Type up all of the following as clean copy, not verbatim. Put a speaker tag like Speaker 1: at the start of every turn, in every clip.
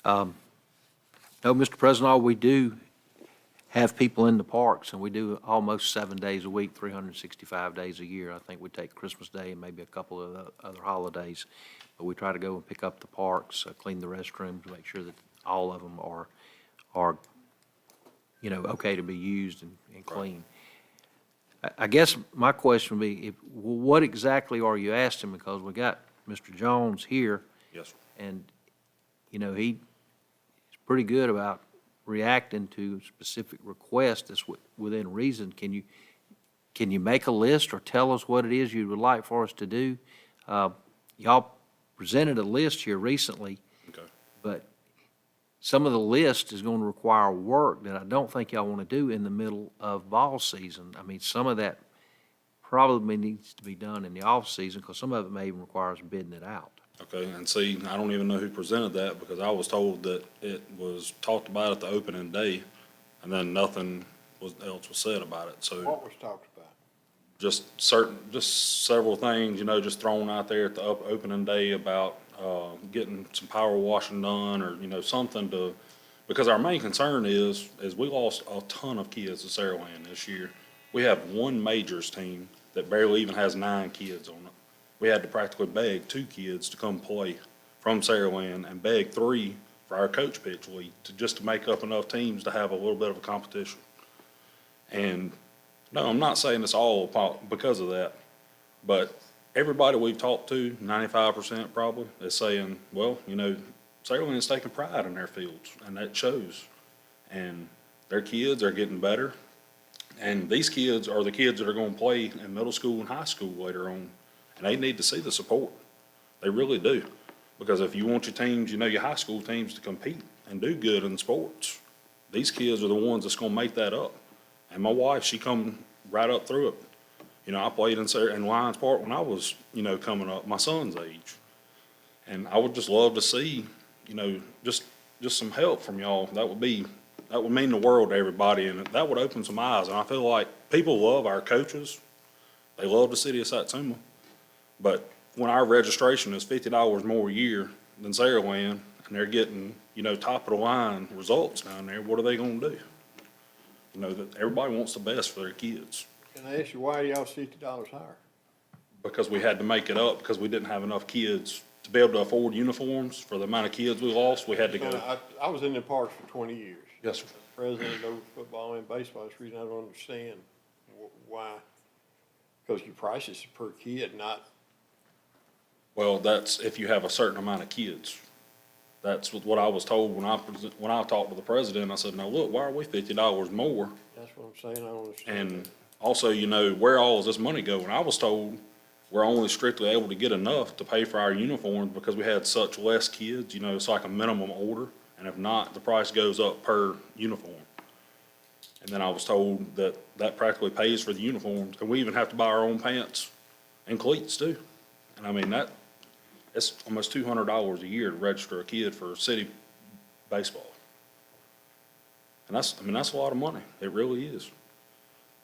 Speaker 1: No, Mr. President, we do have people in the parks, and we do almost 7 days a week, 365 days a year. I think we take Christmas Day and maybe a couple of other holidays. But we try to go and pick up the parks, clean the restrooms, make sure that all of them are okay to be used and clean. I guess my question would be, what exactly are you asking? Because we got Mr. Jones here.
Speaker 2: Yes, sir.
Speaker 1: And, he's pretty good about reacting to specific requests that's within reason. Can you make a list or tell us what it is you would like for us to do? Y'all presented a list here recently.
Speaker 2: Okay.
Speaker 1: But some of the list is going to require work that I don't think y'all want to do in the middle of ball season. I mean, some of that probably needs to be done in the off season, because some of it may even require us bidding it out.
Speaker 2: Okay, and see, I don't even know who presented that, because I was told that it was talked about at the opening day, and then nothing else was said about it, so.
Speaker 3: What was talked about?
Speaker 2: Just several things, just thrown out there at the opening day about, getting some power washing done, or, something to, because our main concern is we lost a ton of kids to Saraland this year. We have one majors team that barely even has 9 kids on it. We had to practically beg 2 kids to come play from Saraland and beg 3 for our coach pitch league just to make up enough teams to have a little bit of a competition. And no, I'm not saying it's all because of that, but everybody we've talked to, 95% probably, is saying, well, Saraland's taking pride in their fields, and that shows. And their kids are getting better. And these kids are the kids that are going to play in middle school and high school later on. And they need to see the support. They really do. Because if you want your teams, your high school teams to compete and do good in sports, these kids are the ones that's going to make that up. And my wife, she come right up through it. I played in Lions Park when I was, coming up, my son's age. And I would just love to see, just some help from y'all. That would mean the world to everybody, and that would open some eyes. And I feel like people love our coaches. They love the city of Satsuma. But when our registration is $50 more a year than Saraland, and they're getting, top of the line results down there, what are they going to do? That everybody wants the best for their kids.
Speaker 3: Can I ask you, why are y'all $50 higher?
Speaker 2: Because we had to make it up, because we didn't have enough kids to be able to afford uniforms for the amount of kids we lost. We had to go.
Speaker 3: I was in the parks for 20 years.
Speaker 2: Yes, sir.
Speaker 3: As president of football and baseball, that's the reason I don't understand why. Because your prices per kid, not.
Speaker 2: Well, that's if you have a certain amount of kids. That's what I was told when I talked to the president. I said, "Now look, why are we $50 more?"
Speaker 3: That's what I'm saying. I don't understand.
Speaker 2: And also, where all is this money going? I was told we're only strictly able to get enough to pay for our uniforms because we had such less kids. It's like a minimum order, and if not, the price goes up per uniform. And then I was told that practically pays for the uniforms, and we even have to buy our own pants and cleats too. And I mean it's almost $200 a year to register a kid for city baseball. And that's a lot of money. It really is.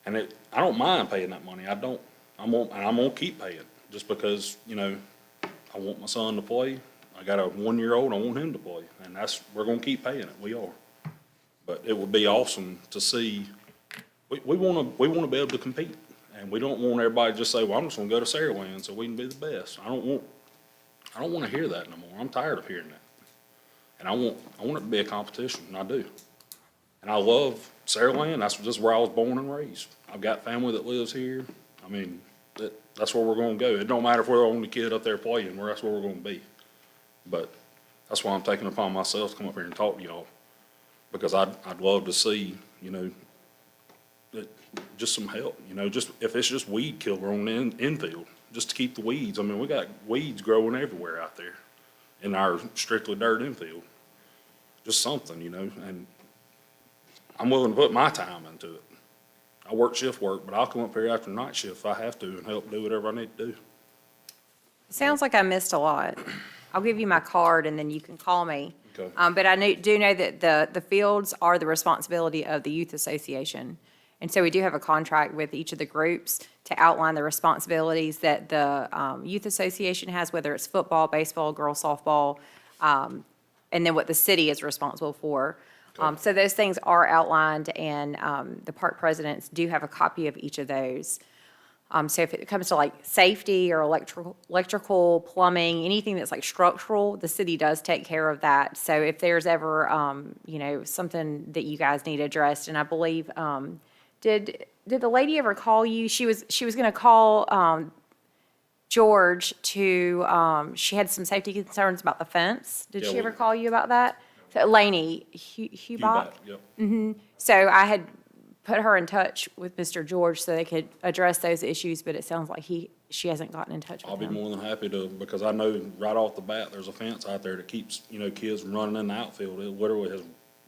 Speaker 2: And I don't mind paying that money. I don't. I'm gonna keep paying just because, I want my son to play. I got a 1-year-old, I want him to play. And we're gonna keep paying it. We are. But it would be awesome to see, we wanna be able to compete. And we don't want everybody to just say, well, I'm just gonna go to Saraland so we can be the best. I don't want to hear that no more. I'm tired of hearing that. And I want it to be a competition, and I do. And I love Saraland. That's just where I was born and raised. I've got family that lives here. I mean, that's where we're going to go. It don't matter if we're the only kid up there playing, that's where we're going to be. But that's why I'm taking it upon myself to come up here and talk to y'all. Because I'd love to see, just some help, just if it's just weed killer on the infield, just to keep the weeds. I mean, we got weeds growing everywhere out there in our strictly dirt infield. Just something, and I'm willing to put my time into it. I work shift work, but I'll come up here after night shift if I have to and help do whatever I need to do.
Speaker 4: Sounds like I missed a lot. I'll give you my card and then you can call me.
Speaker 2: Okay.
Speaker 4: But I do know that the fields are the responsibility of the youth association. And so we do have a contract with each of the groups to outline the responsibilities that the youth association has, whether it's football, baseball, girls softball. and then what the city is responsible for. So those things are outlined, and the park presidents do have a copy of each of those. So if it comes to like safety or electrical, plumbing, anything that's like structural, the city does take care of that. So if there's ever, something that you guys need addressed, and I believe, did the lady ever call you? She was gonna call, George to, she had some safety concerns about the fence. Did
Speaker 2: Yeah,
Speaker 4: she
Speaker 2: we-
Speaker 4: ever call you about that? So Laney, Hubach?
Speaker 2: Yep.
Speaker 4: So I had put her in touch with Mr. George so they could address those issues, but it sounds like she hasn't gotten in touch
Speaker 2: I'll
Speaker 4: with
Speaker 2: be
Speaker 4: him.
Speaker 2: more than happy to, because I know right off the bat, there's a fence out there that keeps, kids from running in the outfield. It literally has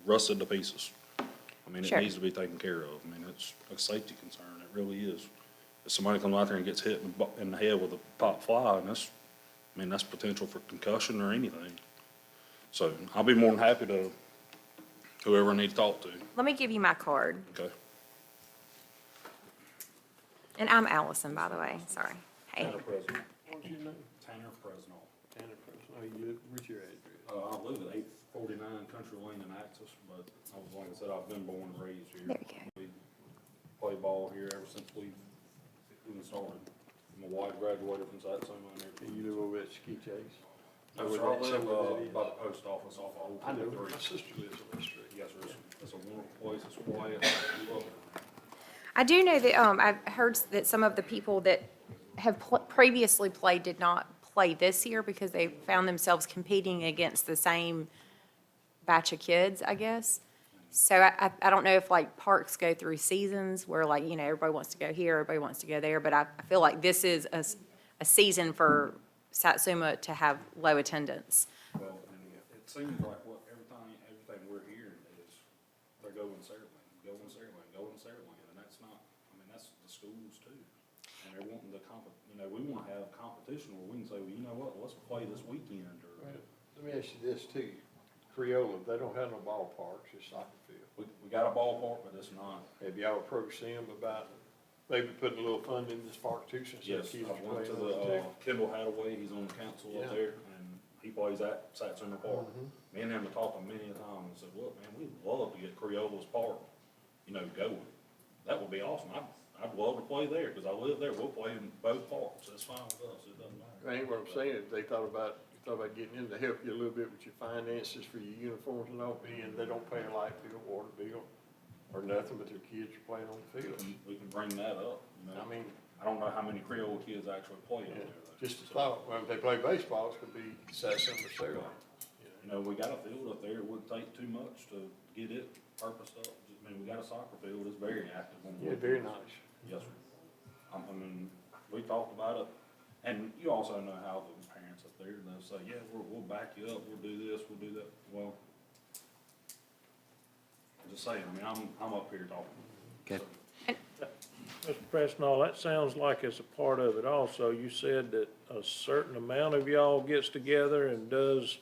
Speaker 2: rusted to pieces. I mean, it
Speaker 4: Sure.
Speaker 2: needs to be taken care of. I mean, it's a safety concern. It really is. If somebody comes out there and gets hit in the head with a pop fly, and that's potential for concussion or anything. So I'll be more than happy to, whoever I need to talk to,
Speaker 4: Let me give you my card.
Speaker 2: okay?
Speaker 4: And I'm Allison, by the way, sorry. Hey,
Speaker 2: President.
Speaker 3: What's your name?
Speaker 2: Tanner Fresno.
Speaker 3: Tanner Preston. Oh, you live, what's your address?
Speaker 2: I live at 849 Country Lane in Axis, but like I said, I've been born and raised here.
Speaker 4: There you go.
Speaker 2: We play ball here ever since we even started. My wife graduated from Satsuma and
Speaker 3: And
Speaker 2: everything.
Speaker 3: you live over at Ski Chase?
Speaker 2: No, sir, I live by the post office off of Old
Speaker 3: I know,
Speaker 2: 23.
Speaker 3: my sister lives on that street.
Speaker 2: Yes, sir. It's a wonderful place. It's quiet. We love it.
Speaker 4: I do know that, I've heard that some of the people that have previously played did not play this year because they found themselves competing against the same batch of kids, I guess. So I don't know if like parks go through seasons where like, everybody wants to go here, everybody wants to go there, but I feel like this is a season for Satsuma to have low attendance.
Speaker 2: Well, and it seems like everything we're hearing is they're going Saraland, and that's not, that's the schools too. And they're wanting we wanna have competition where we can say, well, you know what, let's play this weekend, or,
Speaker 3: Let me ask you this too. Creola, they don't have no ballparks, it's soccer field.
Speaker 2: we got a ballpark, but it's not.
Speaker 3: Have y'all approached them about maybe putting a little fund in this park too, since the
Speaker 2: Yes,
Speaker 3: kids
Speaker 2: I
Speaker 3: are
Speaker 2: went
Speaker 3: playing
Speaker 2: to
Speaker 3: on it
Speaker 2: the,
Speaker 3: too?
Speaker 2: Kendall Hadaway, he's on the council
Speaker 3: Yeah.
Speaker 2: up there, and he plays at Satsuma Park.
Speaker 3: Mhm.
Speaker 2: Me and him have talked many a time, and said, look, man, we'd love to get Creola's Park, going. That would be awesome. I'd love to play there, because I live there. We'll play in both parks. That's fine with us. It doesn't matter.
Speaker 3: That ain't what I'm saying, they thought about getting in to help you a little bit with your finances for your uniforms and all, and they don't pay a light bill, water bill, or nothing, but their kids are playing on the field.
Speaker 2: We can bring that up,
Speaker 3: I mean,
Speaker 2: I don't know how many Creole kids actually play
Speaker 3: yeah,
Speaker 2: in there, though.
Speaker 3: just a thought, well, if they play baseball, it could be Satsuma or Sarah.
Speaker 2: We got a field up there. It wouldn't take too much to get it purposed up. We got a soccer field. It's very active on the
Speaker 3: Yeah, very nice.
Speaker 2: Yes, sir. We talked about it, and you also know how the parents up there, they'll say, yeah, we'll back you up, we'll do this, we'll do that. Well, just saying, I'm up here talking.
Speaker 1: Okay.
Speaker 2: So,
Speaker 5: Mr. Preston, that sounds like it's a part of it also. You said that a certain amount of y'all gets together and does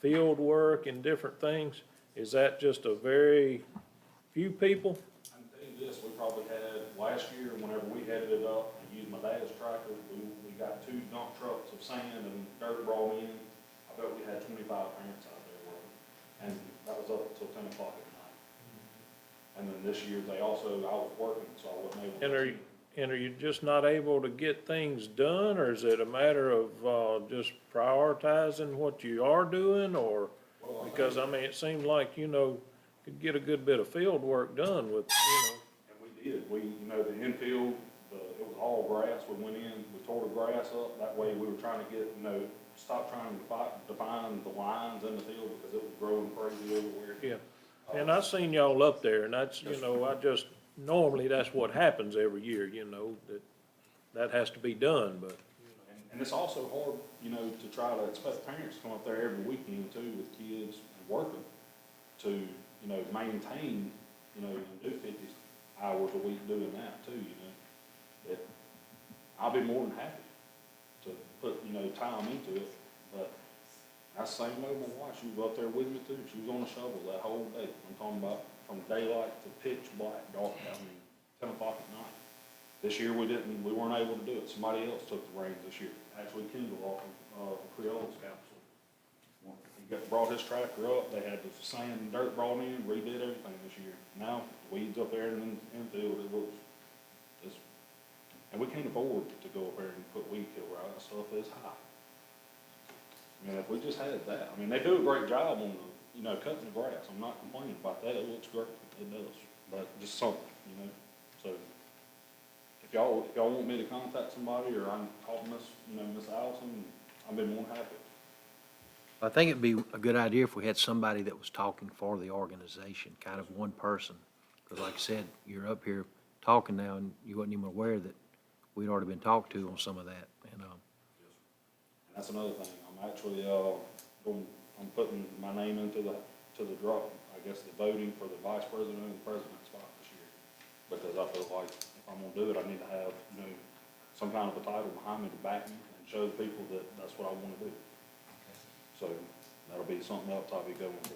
Speaker 5: field work and different things. Is that just a very few people?
Speaker 2: I can tell you this, we probably had, last year, whenever we headed it up and used my dad's tractor, we got 2 dump trucks of sand and dirt brought in. I bet we had 25 parents out there working, and that was up until 10 o'clock at night. And then this year, I was working, so I wasn't able to.
Speaker 5: And are you just not able to get things done, or is it a matter of, just prioritizing what you are doing, or?
Speaker 2: Well, I
Speaker 5: Because,
Speaker 2: think-
Speaker 5: it seemed like, could get a good bit of field work done with,
Speaker 2: And we did, the infield, it was all grass, we went in, we tore the grass up, that way we were trying to get, stop trying to define the lines in the field, because it was growing crazy everywhere.
Speaker 5: Yeah. And I seen y'all up there, and that's,
Speaker 2: Yes, sir.
Speaker 5: normally that's what happens every year, that has to be done, but.
Speaker 2: And it's also hard, to try to expect parents to come up there every weekend too with kids and working to, maintain, and do 50 hours a week doing that too, I'll be more than happy to put, time into it, but that's the same way my wife, she was up there with me too. She was on the shovel that whole day. I'm talking about from daylight to pitch black, dark, 10 o'clock at night. This year we weren't able to do it. Somebody else took the reins this year. Actually, Kendall off of Creole's council. He brought his tractor up, they had the sand and dirt brought in, redid everything this year. Now, weeds up there in the infield, it looks just, and we can't afford to go up there and put weed killer out, that stuff is high. I mean, if we just had that, I mean, they do a great job on the, you know, cutting the grass, I'm not complaining about that, it looks great, it does, but just something, you know, so. If y'all want me to contact somebody, or I can call Miss Allison, I'd be more than happy.
Speaker 1: I think it'd be a good idea if we had somebody that was talking for the organization, kind of one person. Because like I said, you're up here talking now, and you wasn't even aware that we'd already been talked to on some of that, and,
Speaker 2: And that's another thing, I'm actually, I'm putting my name into the draw, I guess, the voting for the vice president and the president spot this year. Because I feel like if I'm gonna do it, I need to have, you know, some kind of a title behind me to back me and show people that that's what I wanna do. So that'll be something else I'll be going for.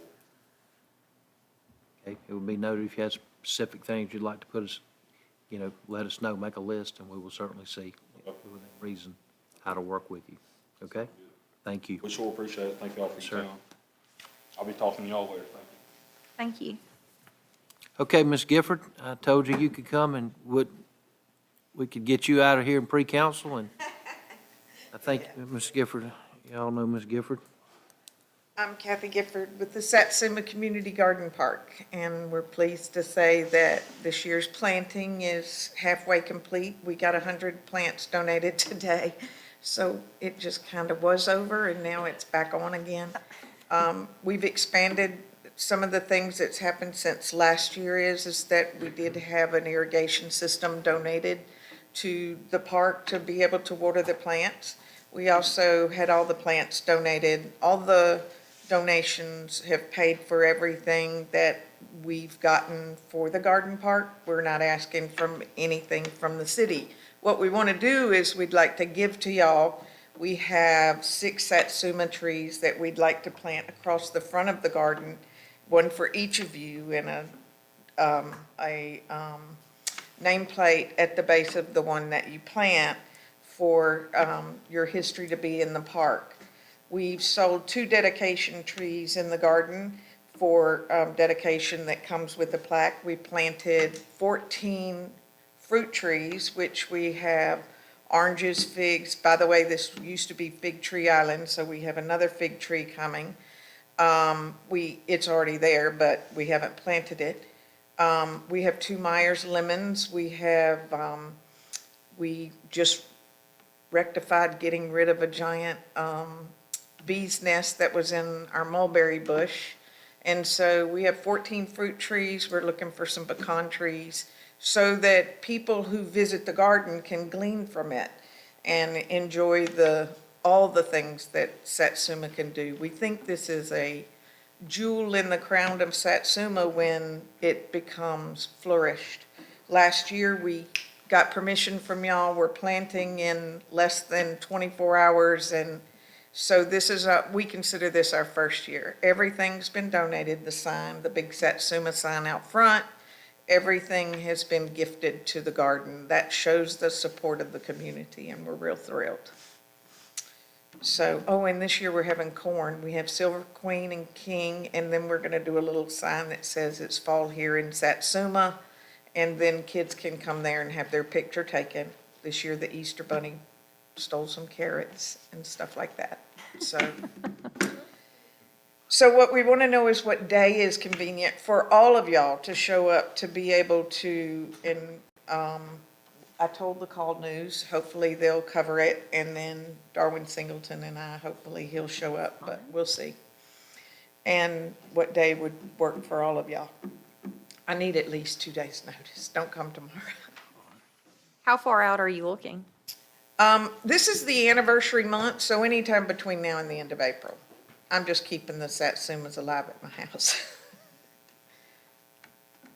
Speaker 1: okay, it would be noted if you had specific things you'd like to put us, you know, let us know, make a list, and we will certainly see, within reason, how to work with you, okay? Thank you.
Speaker 2: We sure appreciate it, thank y'all for
Speaker 1: Sir.
Speaker 2: your time. I'll be talking to y'all later, thank you.
Speaker 4: Thank you.
Speaker 1: Okay, Ms. Gifford, I told you you could come, and we could get you out of here in pre-council, and I think, Ms. Gifford, y'all know Ms. Gifford?
Speaker 6: I'm Kathy Gifford with the Satsuma Community Garden Park, and we're pleased to say that this year's planting is halfway complete. We got 100 plants donated today, so it just kind of was over, and now it's back on again. We've expanded. Some of the things that's happened since last year is that we did have an irrigation system donated to the park to be able to water the plants. We also had all the plants donated. All the donations have paid for everything that we've gotten for the garden park. We're not asking from anything from the city. What we want to do is we'd like to give to y'all. We have 6 Satsuma trees that we'd like to plant across the front of the garden, one for each of you, and a nameplate at the base of the one that you plant for your history to be in the park. We've sold 2 dedication trees in the garden for dedication that comes with a plaque. We planted 14 fruit trees, which we have oranges, figs. By the way, this used to be Fig Tree Island, so we have another fig tree coming. It's already there, but we haven't planted it. We have 2 Myers lemons. We just rectified getting rid of a giant bee's nest that was in our mulberry bush. And so we have 14 fruit trees. We're looking for some pecan trees so that people who visit the garden can glean from it and enjoy all the things that Satsuma can do. We think this is a jewel in the crown of Satsuma when it becomes flourished. Last year, we got permission from y'all. We're planting in less than 24 hours, and so we consider this our first year. Everything's been donated, the sign, the big Satsuma sign out front, everything has been gifted to the garden. That shows the support of the community, and we're real thrilled. So, and this year we're having corn. We have Silver Queen and King, and then we're gonna do a little sign that says it's fall here in Satsuma, and then kids can come there and have their picture taken. This year the Easter Bunny stole some carrots and stuff like that, So what we want to know is what day is convenient for all of y'all to show up to be able to, and I told the Call News, hopefully they'll cover it, and then Darwin Singleton and I, hopefully he'll show up, but we'll see. And what day would work for all of y'all. I need at least 2 days' notice. Don't come tomorrow.
Speaker 4: How far out are you looking?
Speaker 6: This is the anniversary month, so anytime between now and the end of April. I'm just keeping the Satsumas alive at my house.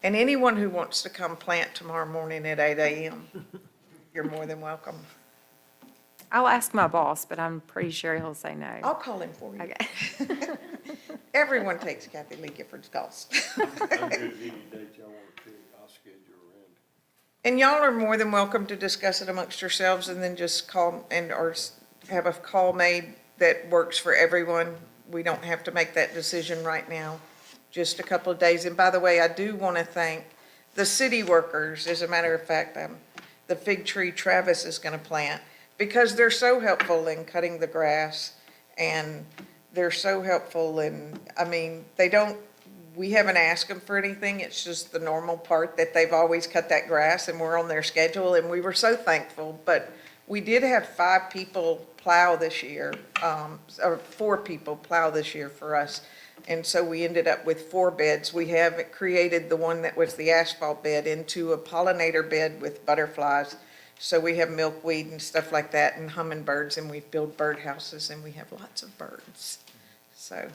Speaker 6: And anyone who wants to come plant tomorrow morning at 8 a.m., you're more than welcome.
Speaker 4: I'll ask my boss, but I'm pretty sure he'll say no.
Speaker 6: I'll call him for you.
Speaker 4: Okay.
Speaker 6: Everyone takes Kathy Lee Gifford's calls.
Speaker 3: I'm good any date y'all want to pick, I'll schedule around it.
Speaker 6: And y'all are more than welcome to discuss it amongst yourselves and then just call or have a call made that works for everyone. we don't have to make that decision right now, just a couple of days. And by the way, I do want to thank the city workers, as a matter of fact, the fig tree Travis is going to plant, because they're so helpful in cutting the grass, and they're so helpful in, I mean, we haven't asked them for anything, it's just the normal part that they've always cut that grass, and we're on their schedule, and we were so thankful. But we did have 5 people plow this year, or 4 people plow this year for us. And so we ended up with 4 beds. We have created the one that was the asphalt bed into a pollinator bed with butterflies. So we have milkweed and stuff like that, and hummingbirds, and we build birdhouses, and we have lots of birds. So,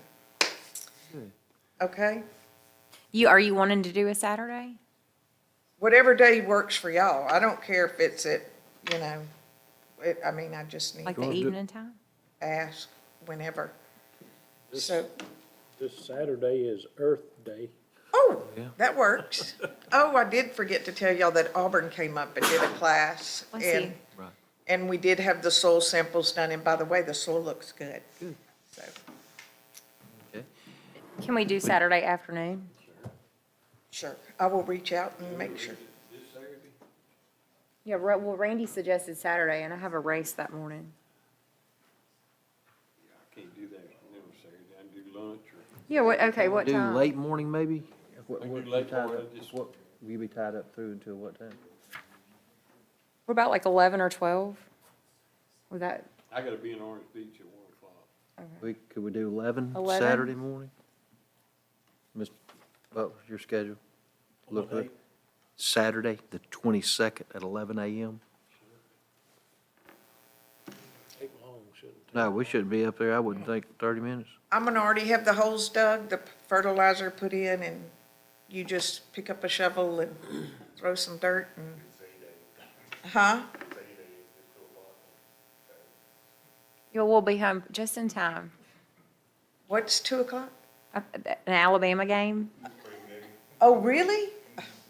Speaker 6: okay,
Speaker 4: Are you wanting to do a Saturday?
Speaker 6: whatever day works for y'all. I don't care if it's at, I mean, I just need
Speaker 4: Like
Speaker 6: to
Speaker 4: the
Speaker 1: Wanna do-
Speaker 4: evening time?
Speaker 6: ask whenever.
Speaker 5: This-
Speaker 6: So,
Speaker 5: This Saturday is Earth Day.
Speaker 6: oh,
Speaker 1: Yeah.
Speaker 6: that works. Oh, I did forget to tell y'all that Auburn came up and did a class.
Speaker 4: Let's
Speaker 6: and-
Speaker 4: see.
Speaker 1: Right.
Speaker 6: And we did have the soil samples done, and by the way, the soil looks good.
Speaker 1: Good.
Speaker 6: So,
Speaker 1: Okay.
Speaker 4: Can we do Saturday afternoon?
Speaker 6: sure, I will reach out and make sure.
Speaker 4: Yeah, well, Randy suggested Saturday, and I have a race that morning.
Speaker 3: I can't do that, Saturday, I can do lunch or.
Speaker 4: Yeah, what
Speaker 1: Do
Speaker 4: time?
Speaker 1: late morning, maybe?
Speaker 3: I can do late morning, just-
Speaker 1: What, will you be tied up through until what time?
Speaker 4: What about like 11 or 12? Would that,
Speaker 3: I gotta be in Orange Beach at 1:00.
Speaker 1: Could we do 11
Speaker 4: 11?
Speaker 1: Saturday morning? Mr. Butler, your schedule? Look good. Saturday, the 22nd at 11 a.m.?
Speaker 5: Take long, shouldn't it?
Speaker 1: No, we shouldn't be up there, I wouldn't think 30 minutes.
Speaker 6: I'm gonna already have the holes dug, the fertilizer put in, and you just pick up a shovel and throw some dirt and. Huh?
Speaker 4: yeah, we'll be home just in time.
Speaker 6: What's 2:00?
Speaker 4: An Alabama game?
Speaker 6: Oh, really?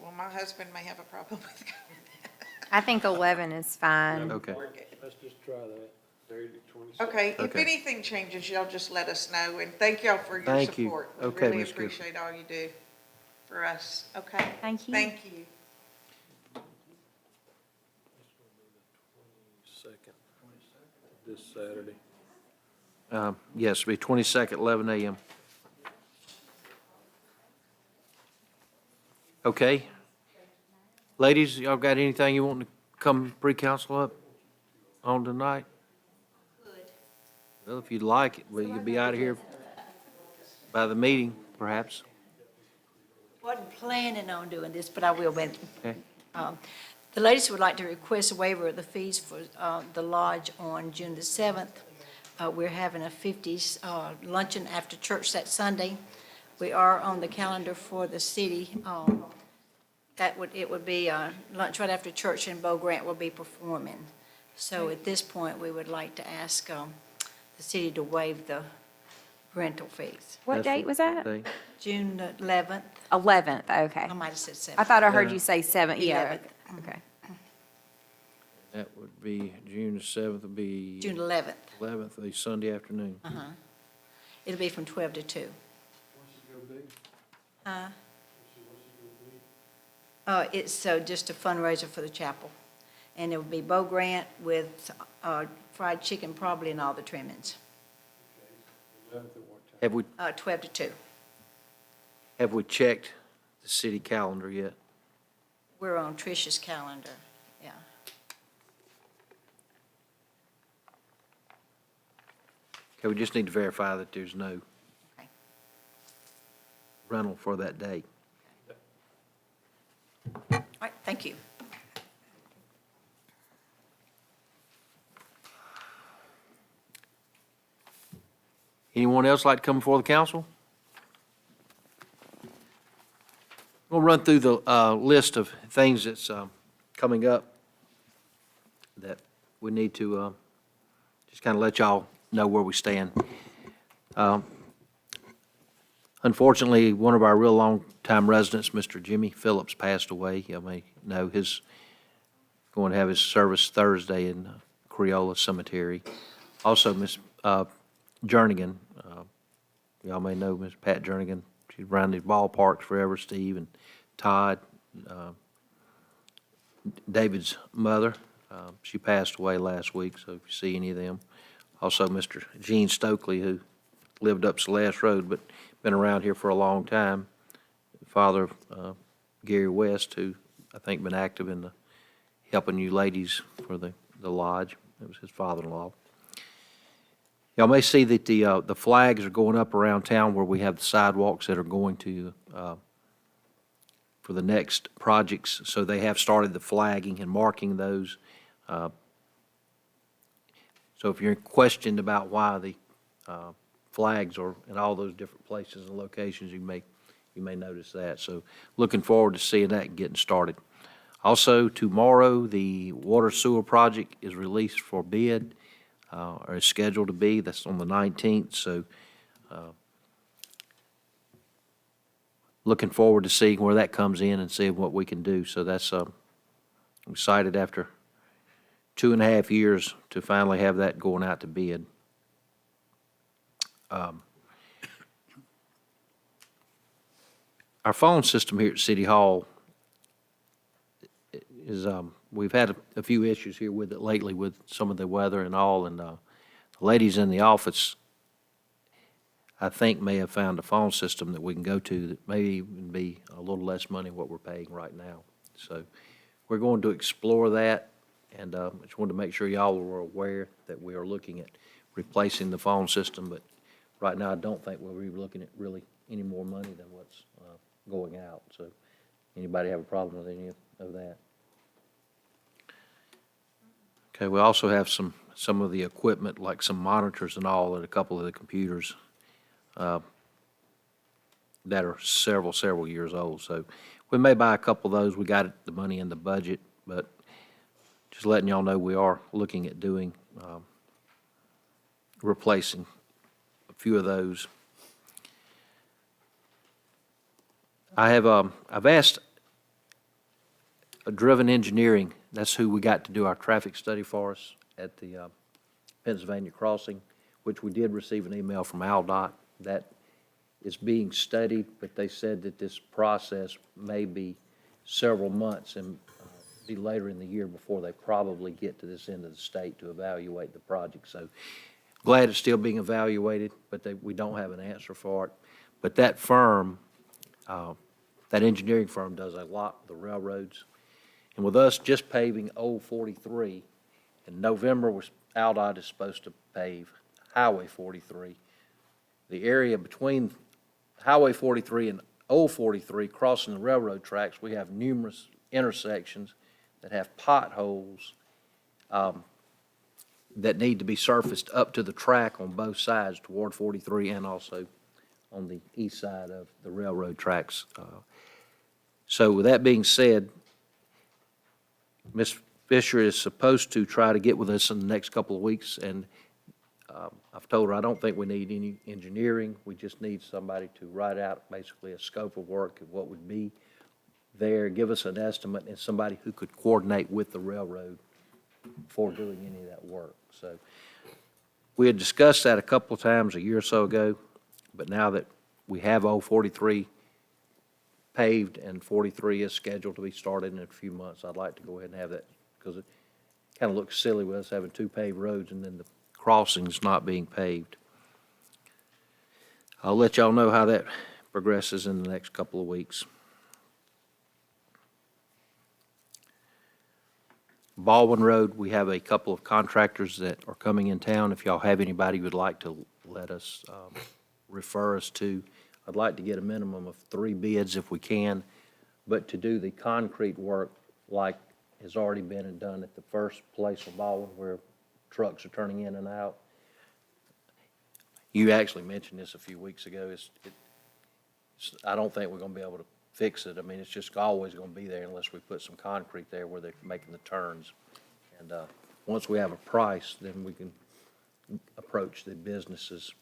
Speaker 6: Well, my husband may have a problem with
Speaker 4: I think 11 is fine.
Speaker 1: Okay.
Speaker 5: Let's just try that.
Speaker 3: Saturday, 22nd.
Speaker 6: Okay, if
Speaker 1: Okay.
Speaker 6: anything changes, y'all just let us know, and thank y'all for your
Speaker 1: Thank you.
Speaker 6: support.
Speaker 1: Okay,
Speaker 6: We really
Speaker 1: Ms. Gifford.
Speaker 6: appreciate all you do for us, okay?
Speaker 4: Thank you.
Speaker 6: Thank you.
Speaker 5: Second, this Saturday.
Speaker 1: Yes, it'll be 22nd, 11 a.m. Okay. Ladies, y'all got anything you want to come pre-council up on tonight? Well, if you'd like it, we could be out of here by the meeting, perhaps.
Speaker 7: Wasn't planning on doing this, but I will. But,
Speaker 1: Okay.
Speaker 7: The ladies would like to request a waiver of the fees for the lodge on June the 7th. We're having a 50s luncheon after church that Sunday. We are on the calendar for the city. It would be lunch right after church, and Bo Grant will be performing. So at this point, we would like to ask the city to waive the rental fees.
Speaker 4: What
Speaker 1: That's
Speaker 4: date was that?
Speaker 1: day.
Speaker 7: June the 11th,
Speaker 4: 11th, okay.
Speaker 7: I might have said 7th.
Speaker 4: I thought I heard you say 7th, yeah,
Speaker 7: 11th.
Speaker 4: okay.
Speaker 1: That would be, June the 7th would be.
Speaker 7: June 11th.
Speaker 1: 11th, the Sunday afternoon.
Speaker 7: It'll be from 12 to 2. It's just a fundraiser for the chapel. And it will be Bo Grant with fried chicken probably and all the trimmings,
Speaker 3: 11th at what time?
Speaker 1: Have we,
Speaker 7: 12 to 2.
Speaker 1: have we checked the city calendar yet?
Speaker 7: We're on Trish's calendar, yeah.
Speaker 1: Okay, we just need to verify that there's no
Speaker 7: Okay.
Speaker 1: rental for that day.
Speaker 7: All right, thank you.
Speaker 1: Anyone else like to come before the council? We'll run through the list of things that's coming up that we need to just kind of let y'all know where we stand. Unfortunately, one of our real long-time residents, Mr. Jimmy Phillips, passed away. You may know his, going to have his service Thursday in Creola Cemetery. Also, Miss Jernigan Y'all may know Miss Pat Jernigan. She's around these ballparks forever, Steve and Todd. David's mother, she passed away last week, so if you see any of them. Also, Mr. Gene Stokely, who lived up Celeste Road, but been around here for a long time. Father of Gary West, who I think been active in the helping you ladies for the lodge. It was his father-in-law. Y'all may see that the flags are going up around town where we have the sidewalks that are going to, for the next projects. So they have started the flagging and marking those. So if you're questioned about why the flags are in all those different places and locations, you may notice that. So looking forward to seeing that and getting started. Also, tomorrow, the water sewer project is released for bid, or is scheduled to be. That's on the 19th, so looking forward to seeing where that comes in and seeing what we can do. So that's, I'm excited after 2.5 years to finally have that going out to bid. Our phone system here at City Hall is, we've had a few issues here with it lately with some of the weather and all, and the ladies in the office, I think, may have found a phone system that we can go to that may even be a little less money than what we're paying right now. So we're going to explore that, and I just wanted to make sure y'all were aware that we are looking at replacing the phone system, but right now I don't think we'll be looking at really any more money than what's going out. So anybody have a problem with any of that? Okay, we also have some of the equipment, like some monitors and all, and a couple of the computers that are several years old. So we may buy a couple of those. We got the money in the budget, but just letting y'all know we are looking at doing, replacing a few of those. I've asked Driven Engineering, that's who we got to do our traffic study for us at the Pennsylvania crossing, which we did receive an email from AlDOT that is being studied, but they said that this process may be several months and be later in the year before they probably get to this end of the state to evaluate the project. So glad it's still being evaluated, but we don't have an answer for it. But that firm, that engineering firm does a lot with the railroads. And with us just paving Old 43, in November, AlDOT is supposed to pave Highway 43. The area between Highway 43 and Old 43, crossing the railroad tracks, we have numerous intersections that have potholes that need to be surfaced up to the track on both sides toward 43 and also on the east side of the railroad tracks. So with that being said, Ms. Fisher is supposed to try to get with us in the next couple of weeks, and I've told her I don't think we need any engineering. We just need somebody to write out basically a scope of work of what would be there, give us an estimate, and somebody who could coordinate with the railroad for doing any of that work. So we had discussed that a couple of times a year or so ago, but now that we have Old 43 paved and 43 is scheduled to be started in a few months, I'd like to go ahead and have that, because it kind of looks silly with us having two paved roads and then the crossings not being paved. I'll let y'all know how that progresses in the next couple of weeks. Baldwin Road, we have a couple of contractors that are coming in town. If y'all have anybody who would like to let us, refer us to, I'd like to get a minimum of 3 bids if we can, but to do the concrete work like has already been done at the first place of Baldwin where trucks are turning in and out. You actually mentioned this a few weeks ago. I don't think we're going to be able to fix it. I mean, it's just always going to be there unless we put some concrete there where they're making the turns. And once we have a price, then we can approach the businesses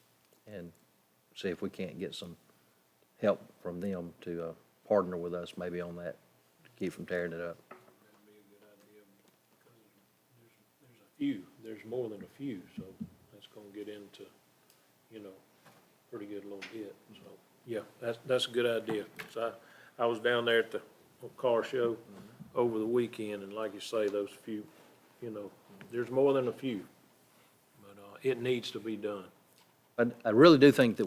Speaker 1: and see if we can't get some help from them to partner with us maybe on that to keep from tearing it up.
Speaker 5: That'd be a good idea, because there's a few, there's more than a few, so that's gonna get into, you know, pretty good little bit, so, yeah, that's a good idea. So I was down there at the car show over the weekend, and like you say, those few, there's more than a few, but, it needs to be done.
Speaker 1: I really do think that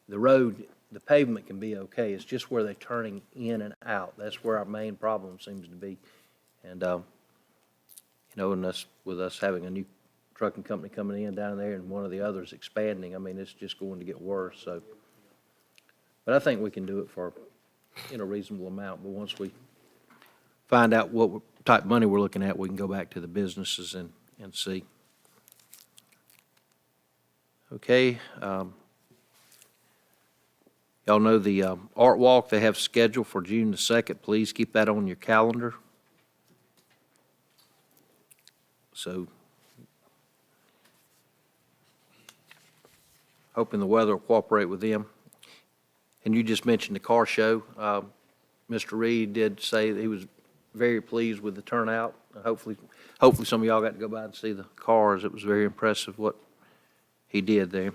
Speaker 1: the road, the pavement can be okay. It's just where they're turning in and out. That's where our main problem seems to be. And, and with us having a new trucking company coming in down there and one of the others expanding, I mean, it's just going to get worse, so. But I think we can do it for, a reasonable amount, but once we find out what type of money we're looking at, we can go back to the businesses and see. Okay, y'all know the art walk they have scheduled for June the 2nd. Please keep that on your calendar. So, hoping the weather will cooperate with them. And you just mentioned the car show. Mr. Reed did say that he was very pleased with the turnout. Hopefully some of y'all got to go by and see the cars. It was very impressive what he did there.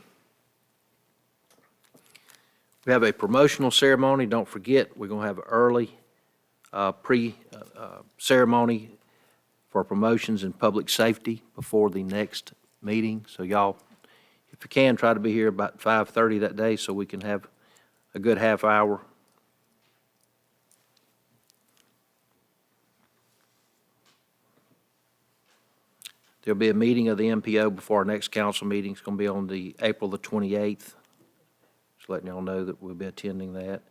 Speaker 1: We have a promotional ceremony. Don't forget, we're going to have an early ceremony for promotions in public safety before the next meeting. So y'all, if you can, try to be here about 5:30 that day so we can have a good half hour. There'll be a meeting of the MPO before our next council meeting. It's going to be on the April the 28th. Just letting y'all know that we'll be attending that.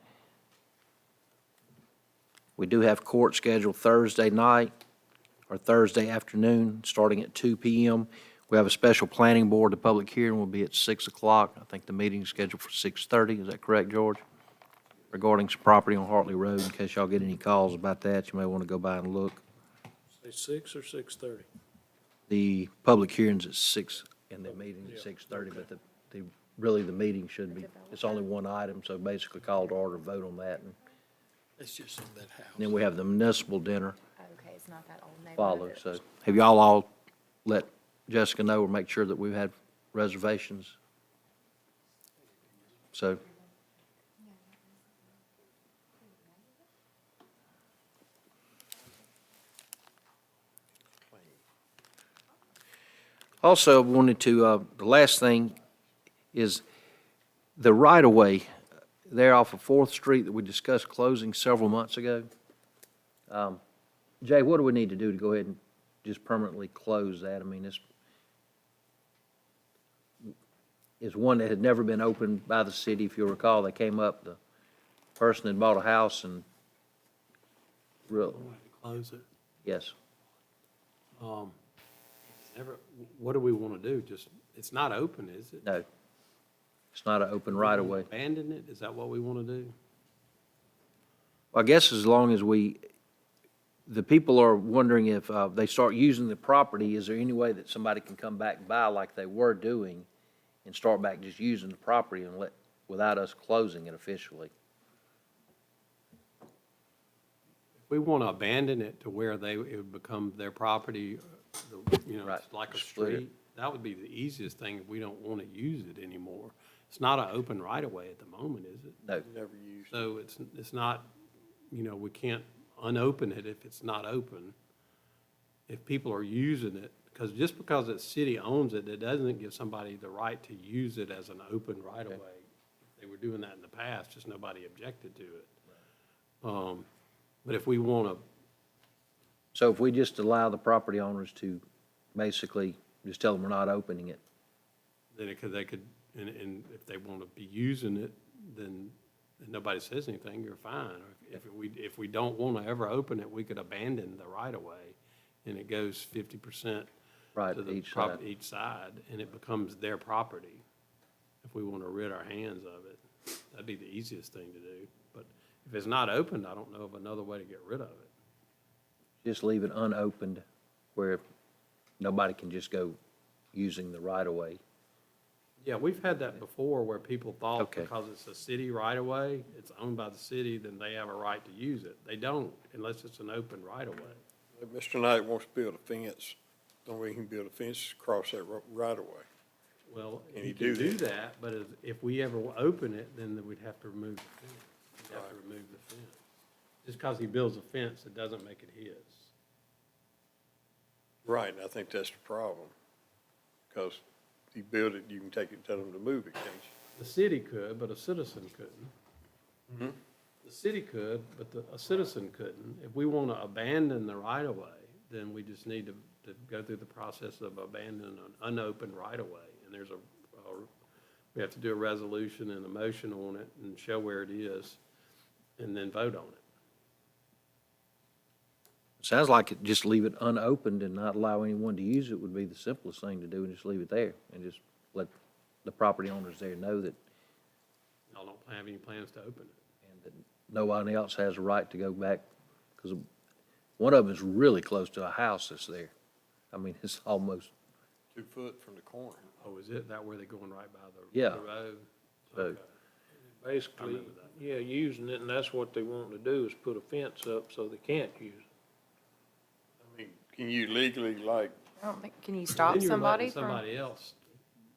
Speaker 1: We do have court scheduled Thursday night or Thursday afternoon, starting at 2 p.m. We have a special planning board. The public hearing will be at 6 o'clock. I think the meeting is scheduled for 6:30. Is that correct, George? Regarding some property on Hartley Road, in case y'all get any calls about that, you may want to go by and look.
Speaker 5: Say 6 or 6:30?
Speaker 1: The public hearing's at 6 and the meeting's at 6:30, but the meeting should be, it's only one item, so basically call to order, vote on that. And
Speaker 3: It's just in that house.
Speaker 1: then we have the municipal dinner
Speaker 4: Okay, it's not that old neighborhood.
Speaker 1: follow. So have y'all all let Jessica know or make sure that we've had reservations? So. Also, wanted to, the last thing is the right-of-way there off of 4th Street that we discussed closing several months ago. Jay, what do we need to do to go ahead and just permanently close that? I mean, it's one that had never been opened by the city. If you'll recall, they came up, the person had bought a house and
Speaker 8: Close it.
Speaker 1: yes.
Speaker 8: What do we want to do? Just, it's not open, is it?
Speaker 1: No, it's not an open right-of-way.
Speaker 8: Abandon it? Is that what we want to do?
Speaker 1: I guess as long as the people are wondering if they start using the property, is there any way that somebody can come back by like they were doing and start back just using the property and without us closing it officially?
Speaker 8: If we want to abandon it to where it would become their property,
Speaker 1: Right.
Speaker 8: it's like a
Speaker 1: Split it.
Speaker 8: street, that would be the easiest thing if we don't want to use it anymore. It's not an open right-of-way at the moment, is it?
Speaker 1: No.
Speaker 3: Never used.
Speaker 8: So it's not, we can't unopen it if it's not open. If people are using it, because just because the city owns it, it doesn't give somebody the right to use it as an open right-of-way. They were doing that in the past, just nobody objected to it. But if we want to,
Speaker 1: So if we just allow the property owners to basically just tell them we're not opening it,
Speaker 8: then they could, and if they want to be using it, then and nobody says anything, you're fine. If we don't want to ever open it, we could abandon the right-of-way, and it goes 50%
Speaker 1: right,
Speaker 8: to the each side, and it becomes their property. If we want to rid our hands of it, that'd be the easiest thing to do. But if it's not opened, I don't know of another way to get rid of it.
Speaker 1: just leave it unopened where nobody can just go using the right-of-way.
Speaker 8: Yeah, we've had that before where people thought
Speaker 1: Okay.
Speaker 8: because it's a city right-of-way, it's owned by the city, then they have a right to use it. They don't unless it's an open right-of-way.
Speaker 3: If Mr. Knight wants to build a fence, the only way he can build a fence is across that right of way.
Speaker 8: Well,
Speaker 3: Can
Speaker 8: he
Speaker 3: you
Speaker 8: can
Speaker 3: do
Speaker 8: do that, but if we ever open it, then we'd have to remove the fence. We'd have to remove the fence. Just because he builds a fence, it doesn't make it his.
Speaker 3: Right, and I think that's the problem. Because if you build it, you can take it and tell them to move it, can't you?
Speaker 8: The city could, but a citizen couldn't. The city could, but a citizen couldn't. If we want to abandon the right-of-way, then we just need to go through the process of abandoning an unopened right-of-way. And there's we have to do a resolution and a motion on it and show where it is, and then vote on it.
Speaker 1: Sounds like it, just leave it unopened and not allow anyone to use it would be the simplest thing to do, and just leave it there, and just let the property owners there know that,
Speaker 8: Y'all don't have any plans to open it.
Speaker 1: and that no one else has a right to go back, because one of them is really close to a house that's there. I mean, it's almost,
Speaker 3: 2 foot from the corner.
Speaker 8: Oh, is it that where they're going right by the
Speaker 1: Yeah.
Speaker 8: the road?
Speaker 1: So-
Speaker 8: Okay. I
Speaker 5: Basically,
Speaker 8: remember that.
Speaker 5: yeah, using it, and that's what they want to do, is put a fence up so they can't use it.
Speaker 3: I mean, can you legally, like,
Speaker 4: I don't think, can you stop
Speaker 8: Then you're
Speaker 4: somebody
Speaker 8: letting
Speaker 4: from?
Speaker 8: somebody else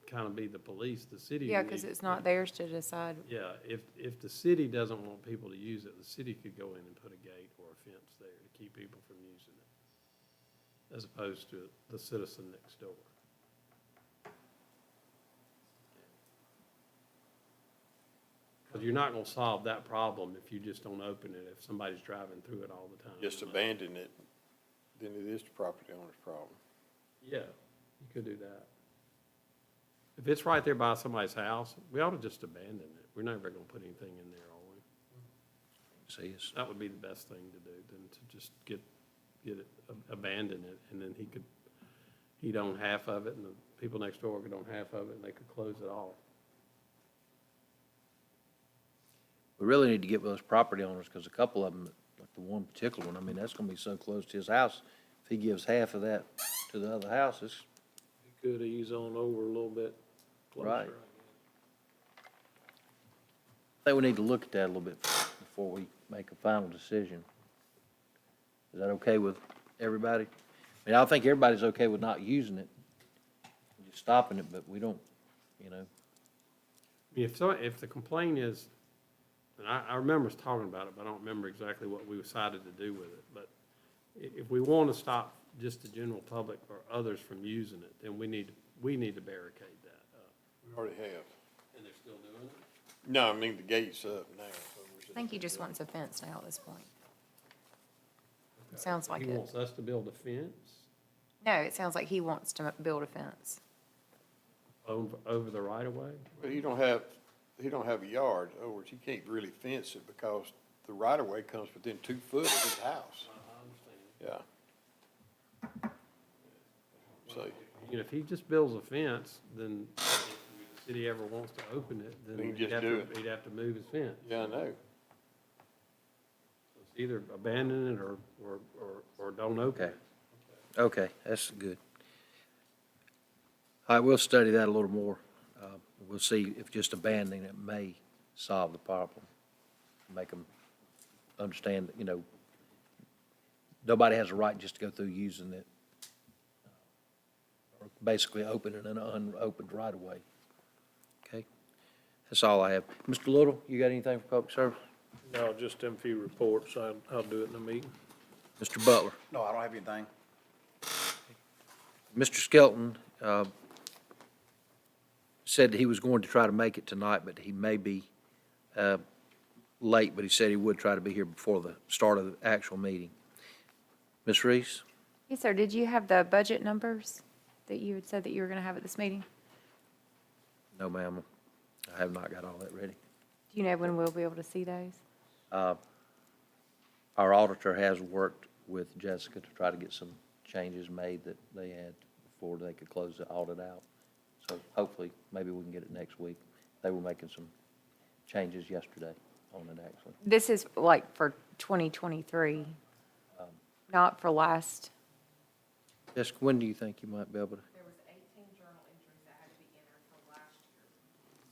Speaker 8: kind of be the police, the city.
Speaker 4: Yeah, because it's not theirs to decide.
Speaker 8: Yeah, if the city doesn't want people to use it, the city could go in and put a gate or a fence there to keep people from using it, as opposed to the citizen next door. Because you're not gonna solve that problem if you just don't open it, if somebody's driving through it all the time.
Speaker 3: just abandon it, then it is the property owner's problem.
Speaker 8: Yeah, you could do that. If it's right there by somebody's house, we ought to just abandon it. We're never gonna put anything in there, are we?
Speaker 1: see, it's,
Speaker 8: That would be the best thing to do, than to just get it, abandon it, and then he'd own half of it, and the people next door could own half of it, and they could close it off.
Speaker 1: we really need to get with those property owners, because a couple of them, like the one particular one, I mean, that's gonna be so close to his house. If he gives half of that to the other houses,
Speaker 5: You could ease on over a little bit closer.
Speaker 1: Right. I think we need to look at that a little bit before we make a final decision. Is that okay with everybody? I mean, I think everybody's okay with not using it, just stopping it, but we don't, you know.
Speaker 8: If the complaint is, and I remember us talking about it, but I don't remember exactly what we decided to do with it, but if we want to stop just the general public or others from using it, then we need to barricade that up.
Speaker 3: We already have.
Speaker 8: And they're still doing it?
Speaker 3: No, I mean, the gate's up now.
Speaker 4: I think he just wants a fence now at this point. Sounds like
Speaker 8: He
Speaker 4: it.
Speaker 8: wants us to build a fence
Speaker 4: No, it sounds like he wants to build a fence.
Speaker 8: over the right of way?
Speaker 3: But he don't have a yard, in other words, he can't really fence it because the right of way comes within 2 foot of his house. Yeah. So,
Speaker 8: If he just builds a fence, then if the city ever wants to open it, then
Speaker 3: We can just do it.
Speaker 8: he'd have to move his fence.
Speaker 3: yeah, I know.
Speaker 8: It's either abandon it or don't open
Speaker 1: Okay.
Speaker 8: it.
Speaker 1: Okay, that's good. All right, we'll study that a little more. We'll see if just abandoning it may solve the problem. Make them understand that, you know, nobody has a right just to go through using it. Or basically opening an unopened right-of-way. Okay? That's all I have. Mr. Little, you got anything for public service?
Speaker 5: No, just them few reports, I'll do it in the meeting.
Speaker 1: Mr. Butler?
Speaker 9: No, I don't have anything.
Speaker 1: Mr. Skelton said that he was going to try to make it tonight, but he may be late, but he said he would try to be here before the start of the actual meeting. Ms. Reese?
Speaker 4: Yes, sir. Did you have the budget numbers that you had said that you were going to have at this meeting?
Speaker 1: No, ma'am. I have not got all that ready.
Speaker 4: Do you know when we'll be able to see those?
Speaker 1: Our auditor has worked with Jessica to try to get some changes made that they had before they could close the audit out. So hopefully, maybe we can get it next week. They were making some changes yesterday on it, actually.
Speaker 4: This is like for 2023, not for last.
Speaker 1: Jessica, when do you think you might be able to?
Speaker 10: There was 18 journal entries that had to be entered for last year.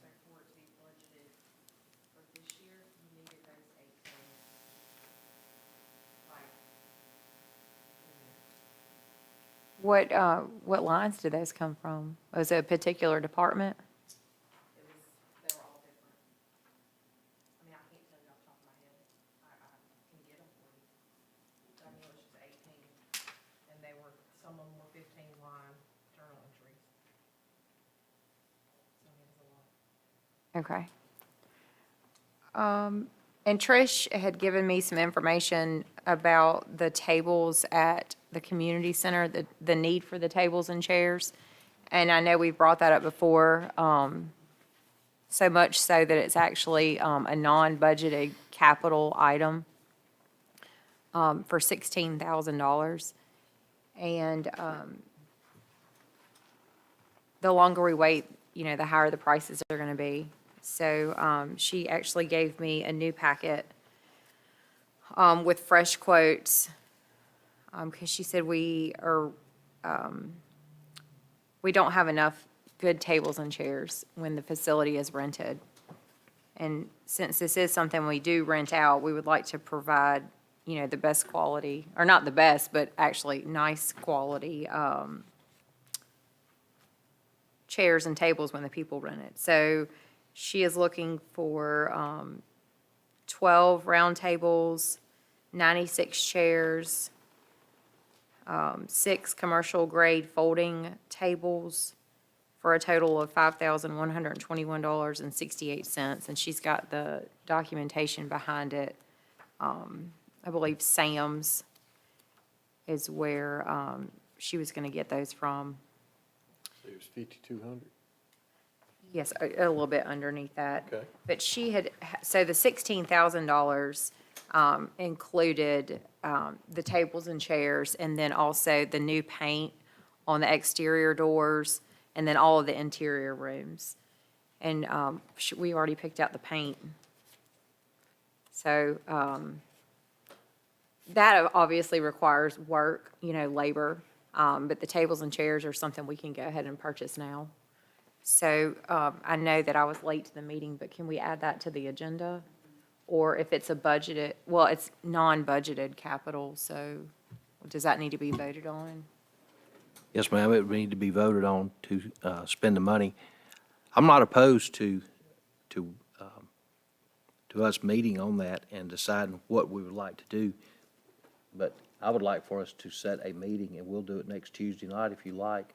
Speaker 10: So for it to be budgeted for this year, you needed those 18. Like,
Speaker 4: What lines did those come from? Was it a particular department?
Speaker 10: They were all different. I mean, I can't tell you off the top of my head. I can get them for you. I mean, it was just 18, and they were, some of them were 15-line journal entries. So it was a lot.
Speaker 4: Okay. And Trish had given me some information about the tables at the community center, the need for the tables and chairs. And I know we've brought that up before, so much so that it's actually, a non-budgeted capital item, for $16,000. And, the longer we wait, the higher the prices are gonna be. So, she actually gave me a new packet, with fresh quotes, because she said we don't have enough good tables and chairs when the facility is rented. And since this is something we do rent out, we would like to provide, the best quality, or not the best, but actually nice quality, chairs and tables when the people rent it. So she is looking for 12 round tables, 96 chairs, 6 commercial-grade folding tables for a total of $5,121.68. And she's got the documentation behind it. I believe Sam's is where she was going to get those from.
Speaker 3: It was 5,200.
Speaker 4: Yes, a little bit underneath that.
Speaker 3: Okay.
Speaker 4: But she had, so the $16,000 included the tables and chairs, and then also the new paint on the exterior doors, and then all of the interior rooms. And we already picked out the paint. So that obviously requires work, labor, but the tables and chairs are something we can go ahead and purchase now. So I know that I was late to the meeting, but can we add that to the agenda? Or if it's a budgeted, well, it's non-budgeted capital, so does that need to be voted on?
Speaker 1: Yes, ma'am, it would need to be voted on to spend the money. I'm not opposed to us meeting on that and deciding what we would like to do, but I would like for us to set a meeting, and we'll do it next Tuesday night if you like.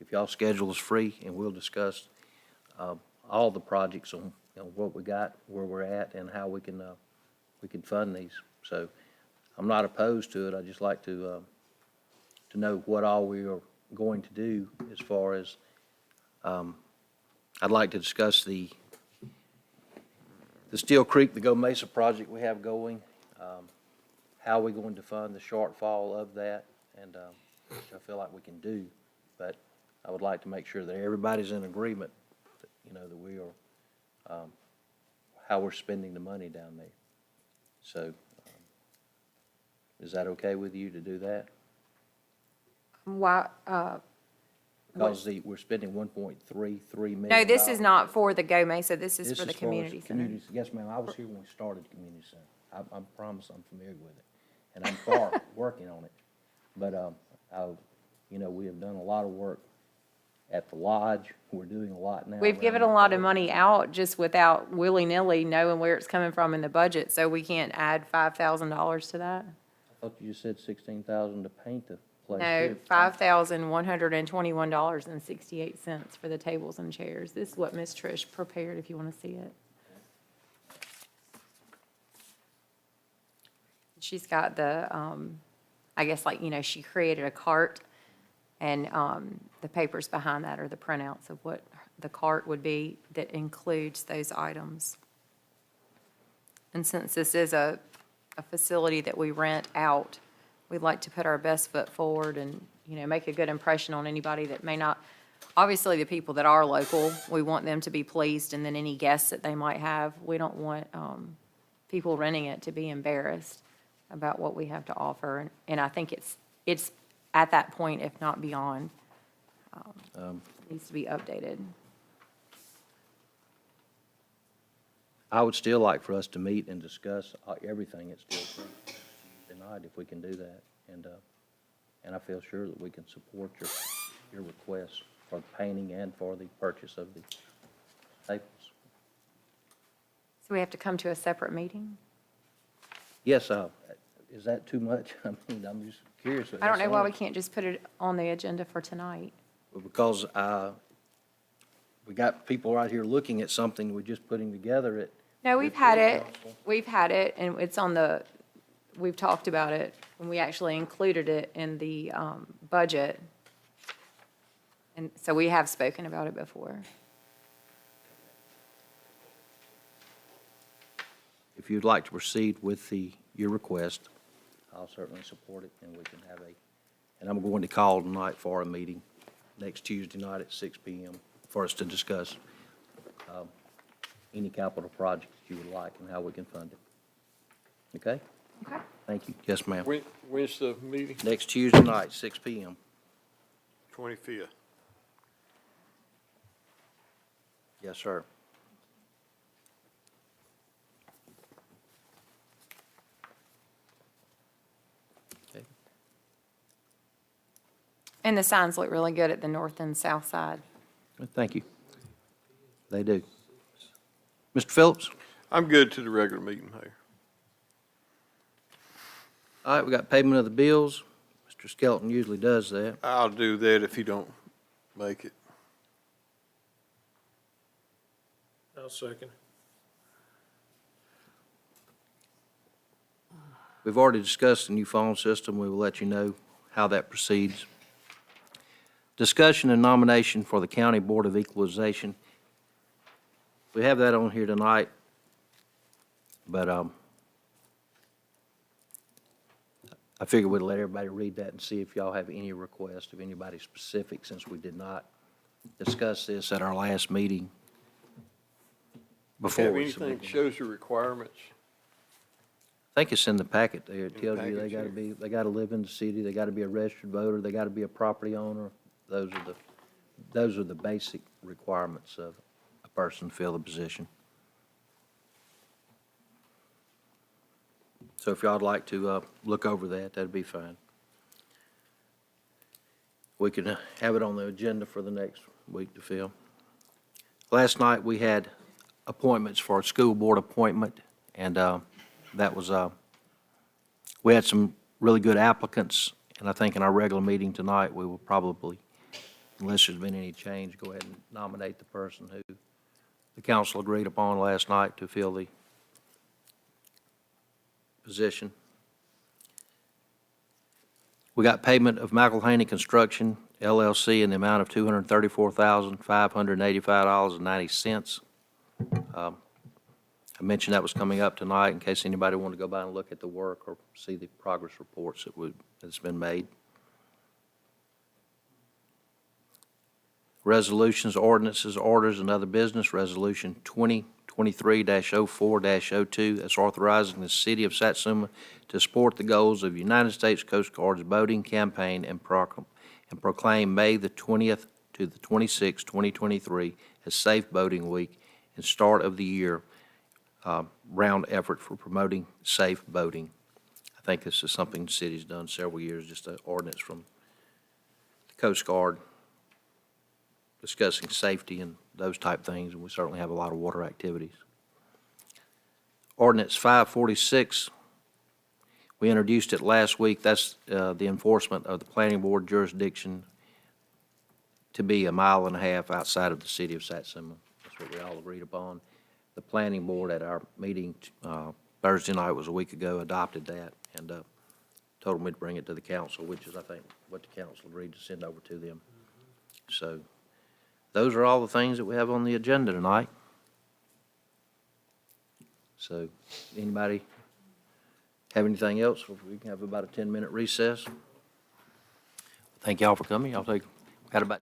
Speaker 1: If y'all schedule is free, and we'll discuss all the projects on, what we got, where we're at, and how we can fund these. So I'm not opposed to it. I just like to know what all we are going to do as far as, I'd like to discuss the Steel Creek, the Go Mesa project we have going, how we're going to fund the shortfall of that, and which I feel like we can do. But I would like to make sure that everybody's in agreement, that we are, how we're spending the money down there. So, is that okay with you to do that?
Speaker 4: Why,
Speaker 1: Because we're spending $1.33 million.
Speaker 4: no, this is not for the Go Mesa, this is
Speaker 1: This
Speaker 4: for the
Speaker 1: is
Speaker 4: community center.
Speaker 1: Yes, ma'am, I was here when we started the community center. I promise I'm familiar with it, and I'm far working on it. But, we have done a lot of work at the lodge. We're doing a lot now.
Speaker 4: We've given a lot of money out just without willy-nilly knowing where it's coming from in the budget, so we can't add $5,000 to that?
Speaker 1: I thought you said $16,000 to paint the place.
Speaker 4: No,
Speaker 1: too.
Speaker 4: $5,121.68 for the tables and chairs. This is what Ms. Trish prepared, if you want to see it. She's got the, I guess, she created a cart, and the papers behind that are the printouts of what the cart would be that includes those items. And since this is a facility that we rent out, we'd like to put our best foot forward and, make a good impression on anybody that may not. Obviously, the people that are local, we want them to be pleased, and then any guests that they might have, we don't want people renting it to be embarrassed about what we have to offer. And I think it's at that point, if not beyond, needs to be updated.
Speaker 1: I would still like for us to meet and discuss everything at Steel Creek tonight, if we can do that. and I feel sure that we can support your request for the painting and for the purchase of the staples.
Speaker 4: So we have to come to a separate meeting?
Speaker 1: Yes, is that too much? I mean, I'm just curious.
Speaker 4: I don't know why we can't just put it on the agenda for tonight.
Speaker 1: Because we got people right here looking at something we're just putting together it.
Speaker 4: No, we've had it, and it's on we've talked about it, and we actually included it in the budget. And so we have spoken about it before.
Speaker 1: If you'd like to proceed with your request, I'll certainly support it, and we can have and I'm going to call tonight for a meeting next Tuesday night at 6 PM for us to discuss any capital projects you would like and how we can fund it. Okay?
Speaker 4: Okay.
Speaker 1: Thank you. Yes, ma'am.
Speaker 3: When's the meeting?
Speaker 1: Next Tuesday night, 6 PM.
Speaker 3: 25th.
Speaker 1: Yes, sir. Okay.
Speaker 4: And the signs look really good at the north and south side.
Speaker 1: Well, thank you. They do. Mr. Phillips?
Speaker 3: I'm good to the regular meeting, Mayor.
Speaker 1: All right, we got payment of the bills. Mr. Skelton usually does that.
Speaker 3: I'll do that if you don't make it.
Speaker 5: I'll second.
Speaker 1: We've already discussed the new phone system. We will let you know how that proceeds. Discussion and nomination for the County Board of Equalization. We have that on here tonight, but I figured we'd let everybody read that and see if y'all have any request of anybody specific, since we did not discuss this at our last meeting before.
Speaker 3: Have
Speaker 1: we
Speaker 3: anything
Speaker 1: submitted.
Speaker 3: that shows the requirements?
Speaker 1: I think it's in the packet there. It
Speaker 3: In the
Speaker 1: tells you
Speaker 3: package
Speaker 1: they gotta live in the city, they gotta be a registered voter, they gotta be a property owner. Those are the basic requirements of a person to fill the position. So if y'all'd like to, look over that, that'd be fine. We can have it on the agenda for the next week to fill. Last night, we had appointments for a school board appointment, and, that was, we had some really good applicants, and I think in our regular meeting tonight, we will probably, unless there's been any change, go ahead and nominate the person who the council agreed upon last night to fill the position. We got payment of McElhaney Construction LLC in the amount of $234,585.90. I mentioned that was coming up tonight in case anybody wanted to go by and look at the work or see the progress reports that's been made. Resolutions, ordinances, orders, and other business. Resolution 2023-04-02, that's authorizing the city of Satsuma to support the goals of United States Coast Guard's boating campaign and proclaim May the 20th to the 26th, 2023 as Safe Boating Week and start of the year round effort for promoting safe boating. I think this is something the city's done several years, just an ordinance from the Coast Guard discussing safety and those type things, and we certainly have a lot of water activities. Ordinance 546, we introduced it last week. That's the enforcement of the planning board jurisdiction to be 1.5 miles outside of the city of Satsuma. That's what we all agreed upon. The planning board at our meeting Thursday night, was a week ago, adopted that and told me to bring it to the council, which is, I think, what the council agreed to send over to them. So those are all the things that we have on the agenda tonight. So anybody have anything else? We can have about a 10-minute recess. Thank y'all for coming. Y'all got about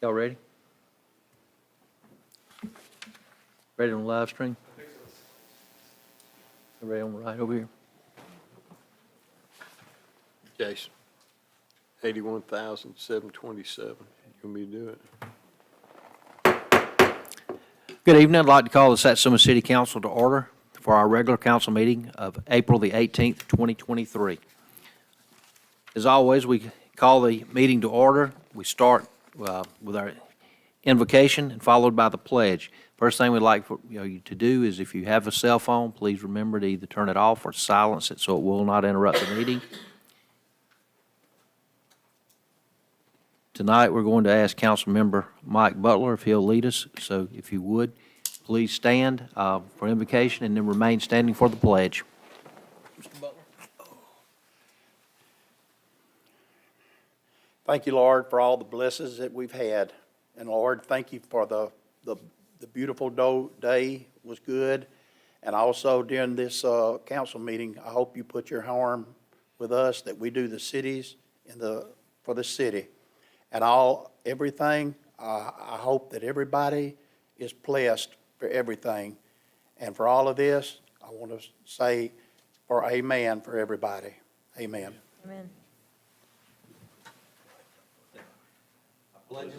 Speaker 1: Y'all ready? Ready on the live stream? Ready on the right over here?
Speaker 3: Jason, 81,727. You want me to do it?
Speaker 1: Good evening. I'd like to call the Satsuma City Council to order for our regular council meeting of April the 18th, 2023. As always, we call the meeting to order. We start with our invocation and followed by the pledge. First thing we'd like for you to do is if you have a cell phone, please remember to either turn it off or silence it so it will not interrupt the meeting. Tonight, we're going to ask Councilmember Mike Butler if he'll lead us. So if you would, please stand for invocation and then remain standing for the pledge.
Speaker 9: Thank you, Lord, for all the blessings that we've had. And Lord, thank you for the beautiful day was good. And also during this council meeting, I hope you put your arm with us that we do the cities for the city. And everything, I hope that everybody is blessed for everything. And for all of this, I want to say for amen for everybody. Amen.
Speaker 4: Amen.
Speaker 1: Thank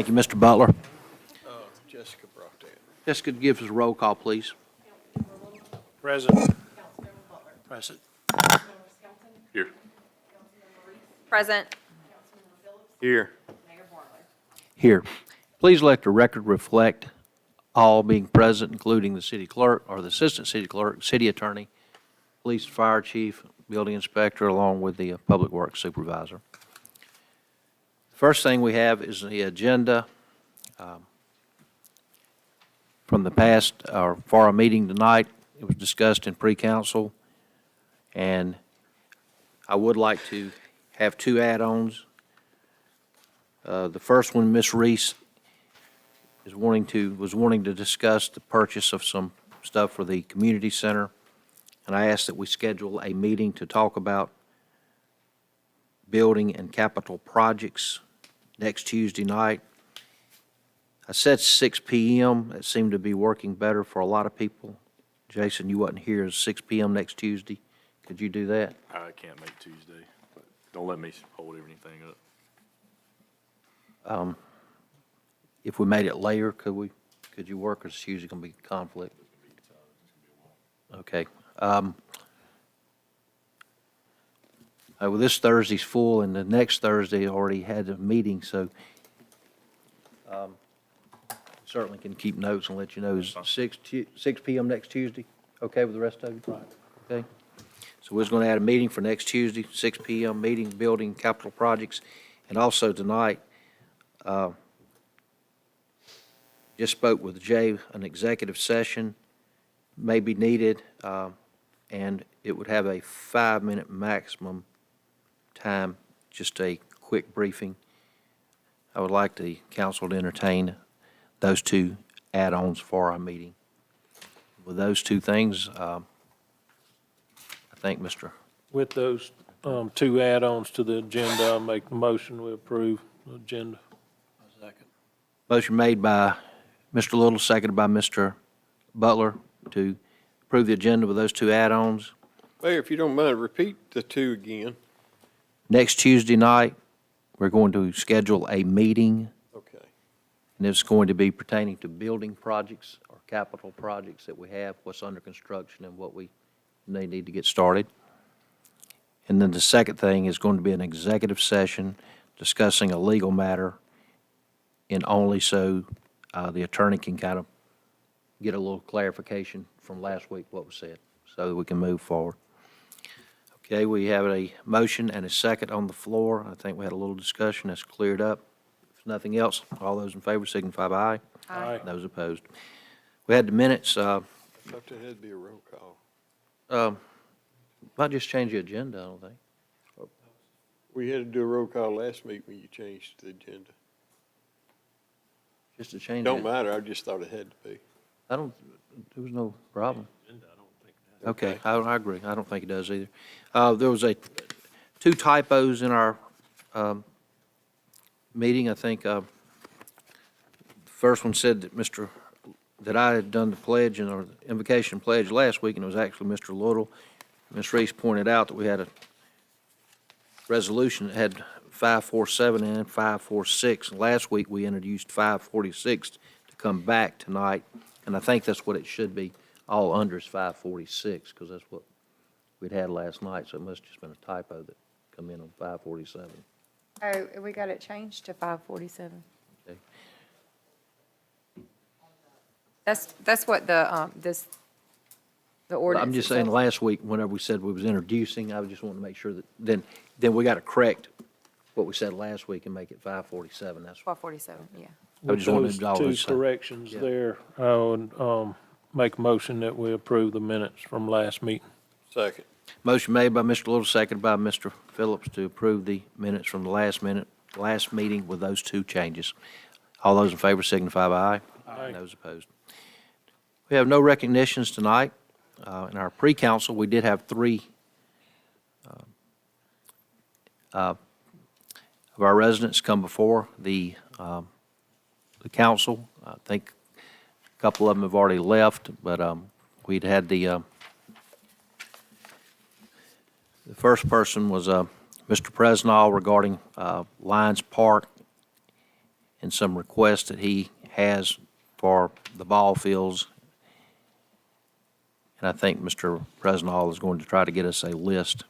Speaker 1: you, Mr. Butler.
Speaker 3: Jessica brought that.
Speaker 1: Jessica, give us a roll call, please.
Speaker 5: Present.
Speaker 9: Present.
Speaker 2: Here.
Speaker 4: Present.
Speaker 3: Here.
Speaker 1: Here. Please let the record reflect all being present, including the city clerk or the assistant city clerk, city attorney, police, fire chief, building inspector, along with the public works supervisor. First thing we have is the agenda from the past, or for our meeting tonight. It was discussed in pre-council, and I would like to have two add-ons. The first one, Ms. Reese was wanting to discuss the purchase of some stuff for the community center, and I asked that we schedule a meeting to talk about building and capital projects next Tuesday night. I said 6 p.m. It seemed to be working better for a lot of people. Jason, you wasn't here. Is 6 p.m. next Tuesday? Could you do that?
Speaker 11: I can't make Tuesday, but don't let me hold anything up.
Speaker 1: If we made it later, could you work, or is it usually going to be a conflict? Okay. Well, this Thursday's full, and the next Thursday already had a meeting, so certainly can keep notes and let you know. Is 6 p.m. next Tuesday okay with the rest of you? Right. Okay. So we're going to add a meeting for next Tuesday, 6 p.m. meeting, building capital projects. And also tonight, just spoke with Jay, an executive session may be needed, and it would have a 5-minute maximum time, just a quick briefing. I would like the council to entertain those two add-ons for our meeting. With those two things, I think Mr.
Speaker 5: With those two add-ons to the agenda, I'll make the motion we approve the agenda.
Speaker 1: Motion made by Mr. Little, seconded by Mr. Butler to approve the agenda with those two add-ons.
Speaker 3: Mayor, if you don't mind, repeat the two again.
Speaker 1: Next Tuesday night, we're going to schedule a meeting,
Speaker 3: Okay.
Speaker 1: and it's going to be pertaining to building projects or capital projects that we have, what's under construction and what we may need to get started. And then the second thing is going to be an executive session discussing a legal matter, and only so the attorney can kind of get a little clarification from last week, what was said, so that we can move forward. Okay, we have a motion and a second on the floor. I think we had a little discussion. That's cleared up. If nothing else, all those in favor signify by aye.
Speaker 5: Aye.
Speaker 1: Those opposed. We had the minutes,
Speaker 3: I thought there had to be a roll call.
Speaker 1: might just change the agenda, I don't think.
Speaker 3: We had to do a roll call last week when you changed the agenda.
Speaker 1: Just to change
Speaker 3: Don't
Speaker 1: it.
Speaker 3: matter, I just thought it had to be.
Speaker 1: I don't, there was no problem. Okay, I agree. I don't think it does either. There was two typos in our meeting. I think the first one said that I had done the pledge and or the invocation pledge last week, and it was actually Mr. Little. Ms. Reese pointed out that we had a resolution that had 547 and 546. Last week, we introduced 546 to come back tonight, and I think that's what it should be. All under is 546, because that's what we'd had last night, so it must have just been a typo that come in on 547.
Speaker 4: Oh, we got it changed to 547.
Speaker 1: Okay.
Speaker 4: That's what the ordinance.
Speaker 1: I'm just saying,
Speaker 4: itself-
Speaker 1: last week, whenever we said we was introducing, I was just wanting to make sure that, then we got to correct what we said last week and make it 547. That's what
Speaker 4: 547, yeah.
Speaker 1: I just wanted
Speaker 5: With
Speaker 1: to all
Speaker 5: those
Speaker 1: this,
Speaker 5: two corrections
Speaker 1: yeah.
Speaker 5: there, I would make a motion that we approve the minutes from last meeting.
Speaker 3: Second.
Speaker 1: Motion made by Mr. Little, seconded by Mr. Phillips to approve the minutes from the last meeting with those two changes. All those in favor signify by aye.
Speaker 5: Aye.
Speaker 1: Those opposed. We have no recognitions tonight. In our pre-council, we did have three of our residents come before the council. I think a couple of them have already left, but we'd had the first person was Mr. Presnall regarding Lions Park and some requests that he has for the ball fields. And I think Mr. Presnall is going to try to get us a list.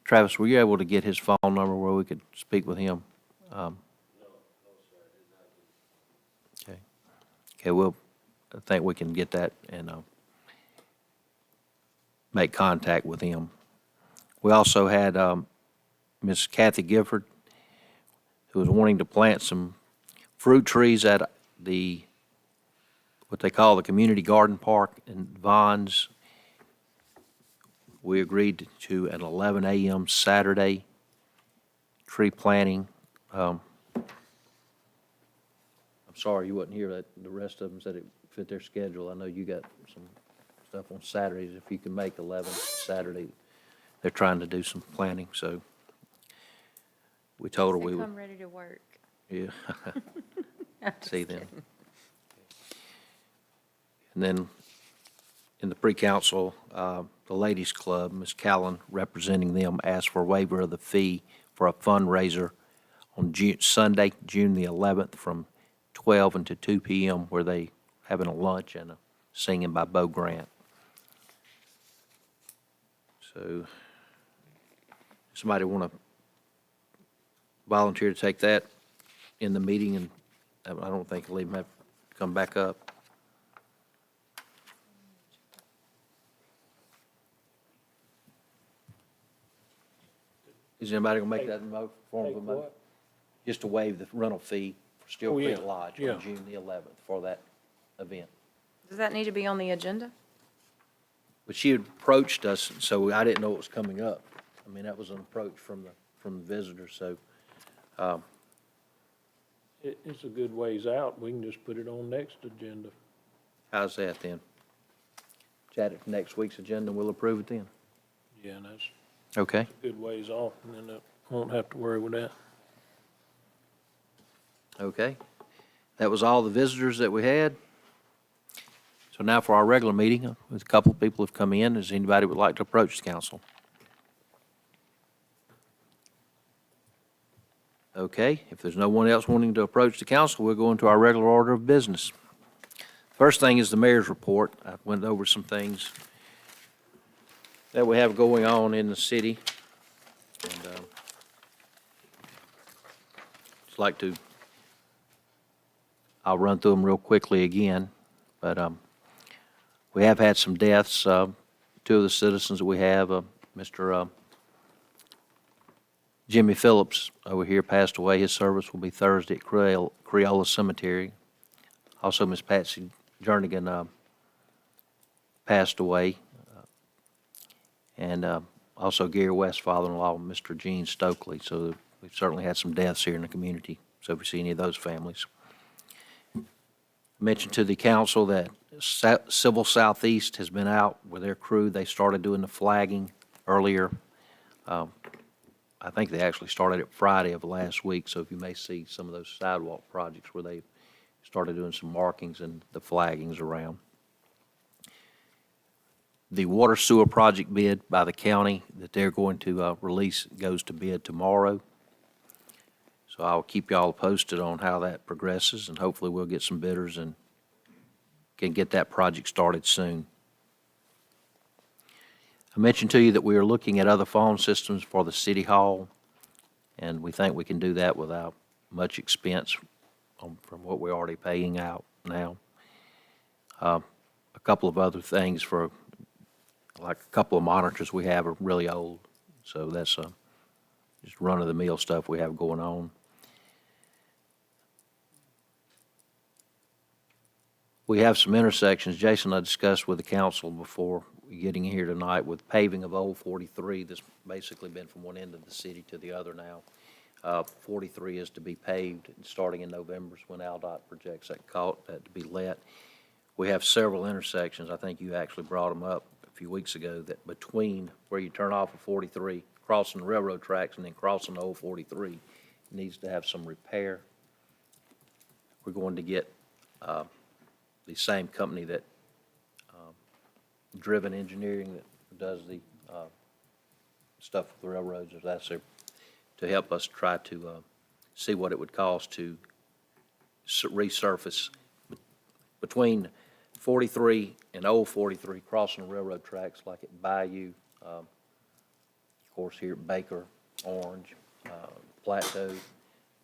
Speaker 1: Travis, were you able to get his phone number where we could speak with him? Okay. Okay, I think we can get that and make contact with him. We also had Miss Kathy Gifford, who was wanting to plant some fruit trees at what they call the Community Garden Park in Vons. We agreed to an 11 a.m. Saturday tree planting. I'm sorry you wasn't here. The rest of them said it fit their schedule. I know you got some stuff on Saturdays. If you can make 11 Saturday, they're trying to do some planting, so we told her we would.
Speaker 4: Come ready to work.
Speaker 1: Yeah. See them. And then in the pre-council, the Ladies Club, Ms. Callan, representing them, asked for a waiver of the fee for a fundraiser on Sunday, June the 11th, from 12 until 2 p.m., where they having a lunch and a singing by Bo Grant. So, somebody want to volunteer to take that in the meeting, and I don't think they'll even have to come back up. Is anybody gonna make that in form of a
Speaker 5: Take
Speaker 1: motion?
Speaker 5: what?
Speaker 1: Just to waive the rental fee for Steel
Speaker 5: Oh, yeah,
Speaker 1: Creek Lodge
Speaker 5: yeah.
Speaker 1: on June the 11th for that event.
Speaker 4: Does that need to be on the agenda?
Speaker 1: But she had approached us, so I didn't know it was coming up. I mean, that was an approach from the visitors, so,
Speaker 5: It's a good ways out. We can just put it on next agenda.
Speaker 1: how's that then? Chat it for next week's agenda, and we'll approve it then.
Speaker 5: Yeah, and that's
Speaker 1: Okay.
Speaker 5: a good ways off, and then won't have to worry with that.
Speaker 1: Okay. That was all the visitors that we had. So now for our regular meeting, with a couple of people have come in. Does anybody would like to approach the council? Okay, if there's no one else wanting to approach the council, we'll go into our regular order of business. First thing is the mayor's report. I went over some things that we have going on in the city. And just like to, I'll run through them real quickly again, but we have had some deaths. Two of the citizens that we have, Mr. Jimmy Phillips over here passed away. His service will be Thursday at Creola Cemetery. Also, Miss Patsy Jernigan passed away. And also Gary West's father-in-law, Mr. Gene Stokely. So we've certainly had some deaths here in the community So if you see any of those families. I mentioned to the council that Civil Southeast has been out with their crew. They started doing the flagging earlier. I think they actually started it Friday of last week, so if you may see some of those sidewalk projects where they started doing some markings and the flaggings around. The water sewer project bid by the county that they're going to release goes to bid tomorrow. So I'll keep y'all posted on how that progresses, and hopefully we'll get some bidders and can get that project started soon. I mentioned to you that we are looking at other phone systems for the city hall, and we think we can do that without much expense from what we're already paying out now. A couple of other things for, like a couple of monitors we have are really old, so that's just run-of-the-mill stuff we have going on. We have some intersections, Jason, I discussed with the council before getting here tonight with paving of Old 43. This basically been from one end of the city to the other now. 43 is to be paved starting in November is when AlDOT projects that to be let. We have several intersections, I think you actually brought them up a few weeks ago, that between where you turn off of 43, crossing the railroad tracks and then crossing Old 43, needs to have some repair. We're going to get the same company that Driven Engineering that does the stuff with the railroads, if that's there, to help us try to see what it would cost to resurface between 43 and Old 43, crossing the railroad tracks like at Bayou, of course here at Baker, Orange, Plateau,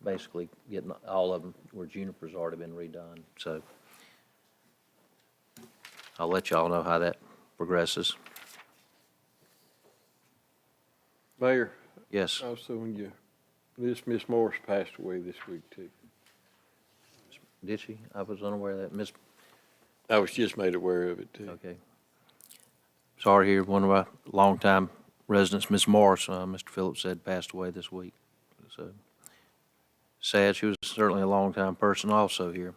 Speaker 1: basically getting all of them where Juniper's already been redone. So I'll let y'all know how that progresses.
Speaker 3: Mayor,
Speaker 1: Yes,
Speaker 3: also when Miss Morris passed away this week too.
Speaker 1: did she? I was unaware of that. Miss,
Speaker 3: I was just made aware of it too.
Speaker 1: okay. Sorry to hear one of our longtime residents, Miss Morris, Mr. Phillips said passed away this week. So sad. She was certainly a longtime person also here.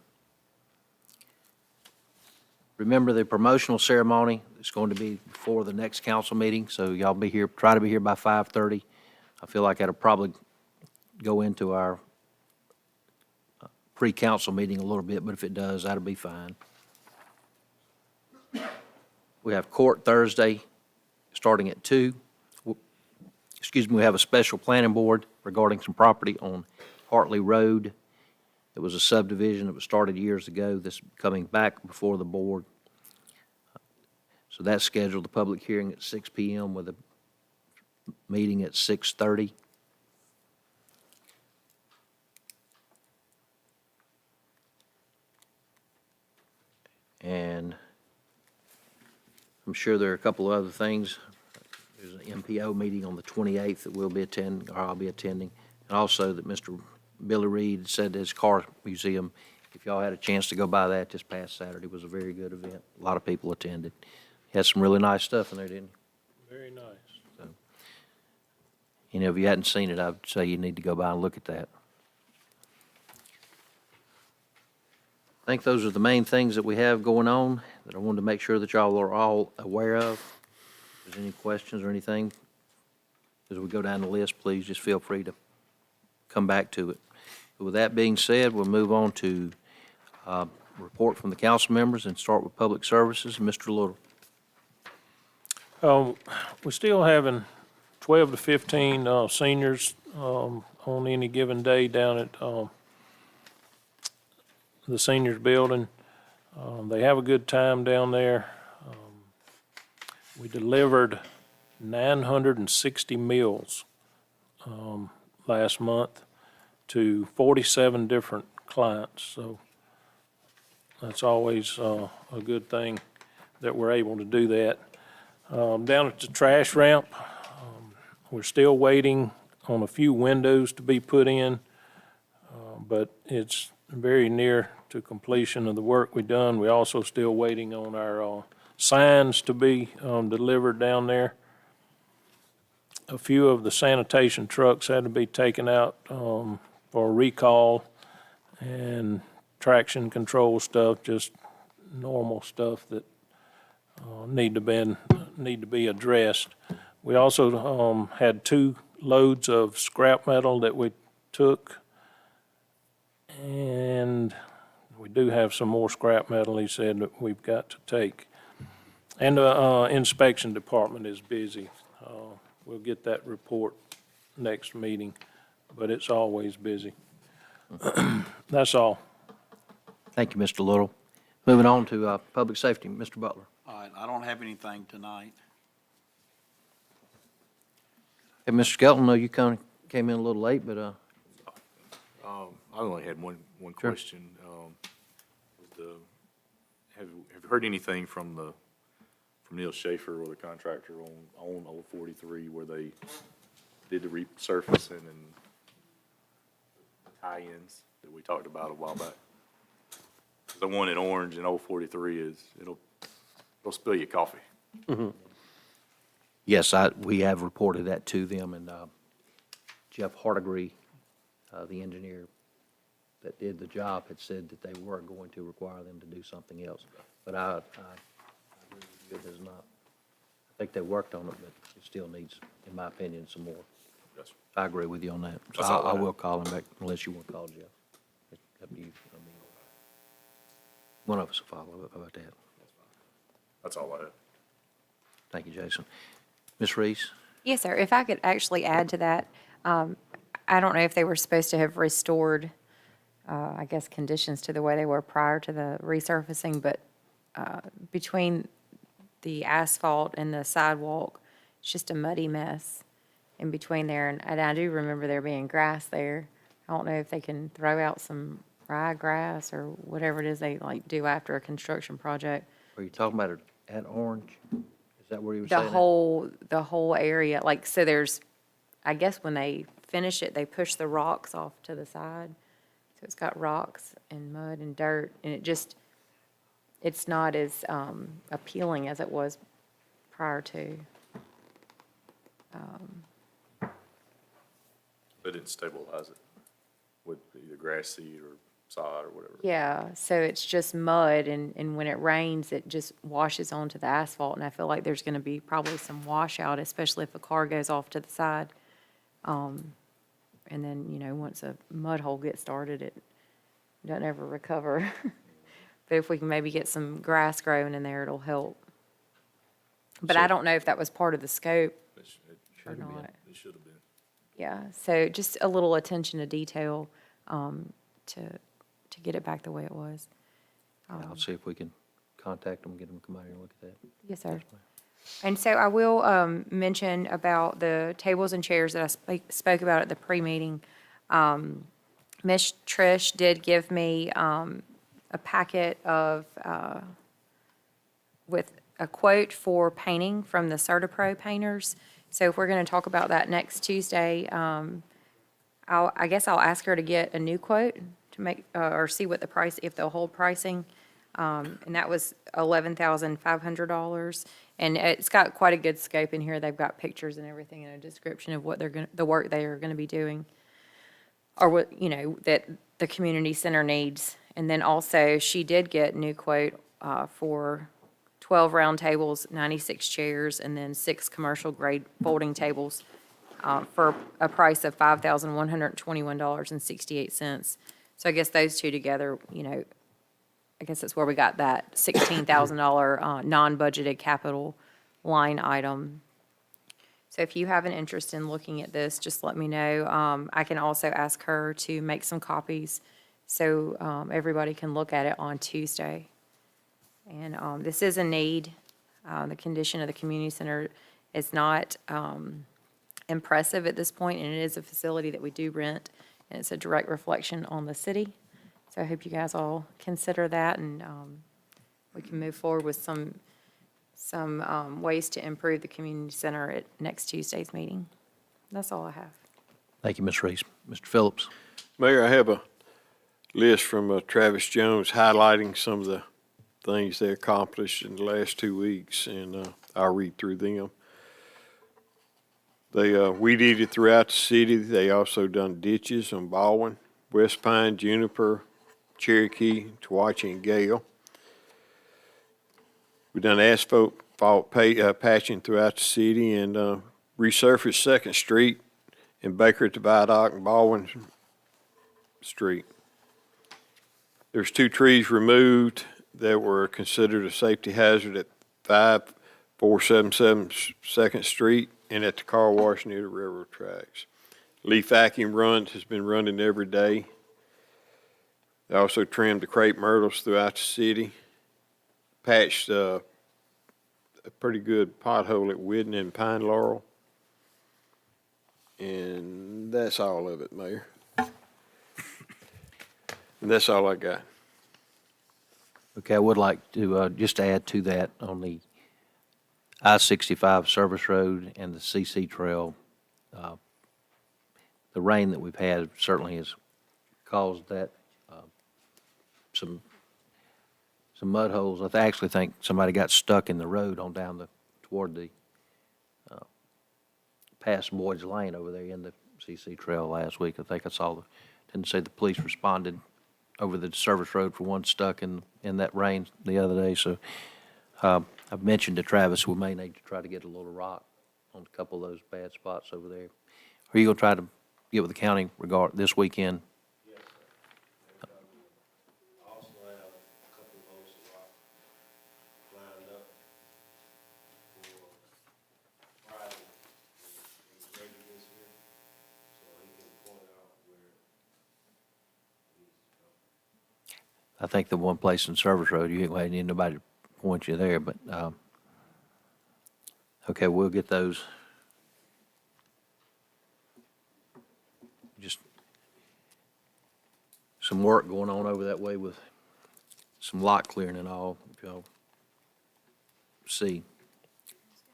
Speaker 1: Remember the promotional ceremony is going to be before the next council meeting, so y'all be here, try to be here by 5:30. I feel like that'll probably go into our pre-council meeting a little bit, but if it does, that'll be fine. We have court Thursday, starting at 2. Excuse me, we have a special planning board regarding some property on Hartley Road. It was a subdivision that was started years ago. This is coming back before the board. So that's scheduled, the public hearing at 6 p.m. with a meeting at 6:30. And I'm sure there are a couple of other things. There's an MPO meeting on the 28th that we'll be attending, or I'll be attending. And also that Mr. Billy Reed said his car museum, if y'all had a chance to go by that this past Saturday, was a very good event. A lot of people attended. He had some really nice stuff in there, didn't he?
Speaker 5: Very nice.
Speaker 1: So, you know, if you hadn't seen it, I'd say you need to go by and look at that. I think those are the main things that we have going on that I wanted to make sure that y'all are all aware of. If there's any questions or anything, as we go down the list, please just feel free to come back to it. But with that being said, we'll move on to report from the council members and start with public services. Mr. Little.
Speaker 5: We're still having 12 to 15 seniors on any given day down at the seniors building. They have a good time down there. We delivered 960 meals last month to 47 different clients, so that's always a good thing that we're able to do that. Down at the trash ramp, we're still waiting on a few windows to be put in, but it's very near to completion of the work we've done. We're also still waiting on our signs to be delivered down there. A few of the sanitation trucks had to be taken out for a recall. and traction control stuff, just normal stuff that need to be addressed. We also had 2 loads of scrap metal that we took, and we do have some more scrap metal, he said, that we've got to take. And the inspection department is busy. We'll get that report next meeting, but it's always busy. That's all.
Speaker 1: Thank you, Mr. Little. Moving on to public safety, Mr. Butler.
Speaker 9: All right, I don't have anything tonight.
Speaker 1: Hey, Mr. Skelton, I know you kind of came in a little late, but
Speaker 11: I only had one
Speaker 1: Sure.
Speaker 11: question. Have you heard anything from Neil Schaefer or the contractor on Old 43 where they did the resurfacing and tie-ins that we talked about a while back? 'Cause the one in Orange and Old 43 it'll spill your coffee.
Speaker 1: yes, we have reported that to them, and Jeff Hardigree, the engineer that did the job, had said that they were going to require them to do something else. But I agree with you, there's not, I think they worked on it, but it still needs, in my opinion, some more.
Speaker 11: Yes.
Speaker 1: I agree with you on that. So
Speaker 11: That's all I
Speaker 1: I
Speaker 11: have.
Speaker 1: will call him back unless you want to call Jeff. It's up to you. I mean, one of us will follow up about that.
Speaker 11: That's all I have.
Speaker 1: Thank you, Jason. Ms. Reese?
Speaker 4: Yes, sir. If I could actually add to that, I don't know if they were supposed to have restored, I guess, conditions to the way they were prior to the resurfacing, but between the asphalt and the sidewalk, it's just a muddy mess in between there. And I do remember there being grass there. I don't know if they can throw out some ryegrass or whatever it is they like do after a construction project.
Speaker 1: Are you talking about it at Orange? Is that where you were
Speaker 4: The
Speaker 1: saying that?
Speaker 4: whole area, like, so there's, I guess when they finish it, they push the rocks off to the side. So it's got rocks and mud and dirt, and it's not as appealing as it was prior to.
Speaker 11: They didn't stabilize it with either grass seed or sod or whatever.
Speaker 4: Yeah, so it's just mud, and when it rains, it just washes onto the asphalt, and I feel like there's gonna be probably some washout, especially if a car goes off to the side. And then, once a mud hole gets started, it doesn't ever recover. But if we can maybe get some grass growing in there, it'll help. But I don't know if that was part of the scope
Speaker 11: It
Speaker 4: or not.
Speaker 11: should have been.
Speaker 4: Yeah, so just a little attention to detail, to get it back the way it was.
Speaker 1: I'll see if we can contact them, get them to come out here and look at that.
Speaker 4: Yes, sir. And so I will mention about the tables and chairs that I spoke about at the pre-meeting. Ms. Trish did give me a packet of, with a quote for painting from the CertaPro painters. So if we're going to talk about that next Tuesday, I guess I'll ask her to get a new quote to make, or see what the price, if they'll hold pricing. And that was $11,500. And it's got quite a good scope in here. They've got pictures and everything and a description of what the work they are going to be doing. Or what, that the community center needs. And then also, she did get a new quote for 12 round tables, 96 chairs, and then 6 commercial grade folding tables for a price of $5,121.68. So I guess those two together, I guess that's where we got that $16,000 non-budgeted capital line item. So if you have an interest in looking at this, just let me know. I can also ask her to make some copies so everybody can look at it on Tuesday. And this is a need. The condition of the community center is not impressive at this point, and it is a facility that we do rent, and it's a direct reflection on the city. So I hope you guys all consider that, and we can move forward with some ways to improve the community center at next Tuesday's meeting. That's all I have.
Speaker 1: Thank you, Ms. Reese. Mr. Phillips?
Speaker 3: Mayor, I have a list from Travis Jones highlighting some of the things they accomplished in the last 2 weeks, and I'll read through them. They weed eated throughout the city. They also done ditches on Baldwin, West Pine, Juniper, Cherokee, Tawachi, and Gale. We've done asphalt patching throughout the city and resurfaced Second Street and Baker at the Viaduct and Baldwin Street. There's 2 trees removed that were considered a safety hazard at 5477 Second Street and at the car wash near the railroad tracks. Leaf vacuum runs has been running every day. They also trimmed the crepe myrtles throughout the city, patched a pretty good pothole at Whidden and Pine Laurel. And that's all of it, Mayor. And that's all I got.
Speaker 1: Okay, I would like to just add to that on the I-65 Service Road and the CC Trail. The rain that we've had certainly has caused that, some mud holes. I actually think somebody got stuck in the road on down toward the, past Boyd's Lane over there in the CC Trail last week. I think I saw didn't say the police responded over the service road for one stuck in that rain the other day. So I've mentioned to Travis, we may need to try to get a little rock on a couple of those bad spots over there. Are you going to try to get with the county this weekend?
Speaker 8: Yes, sir. Also have a couple of loads of rock lined up for Friday. And Grady is here, so he can point out where it needs to go.
Speaker 1: I think the one place in Service Road, you ain't need nobody to point you there, but, okay, we'll get those. Just some work going on over that way with some lot clearing and all. If y'all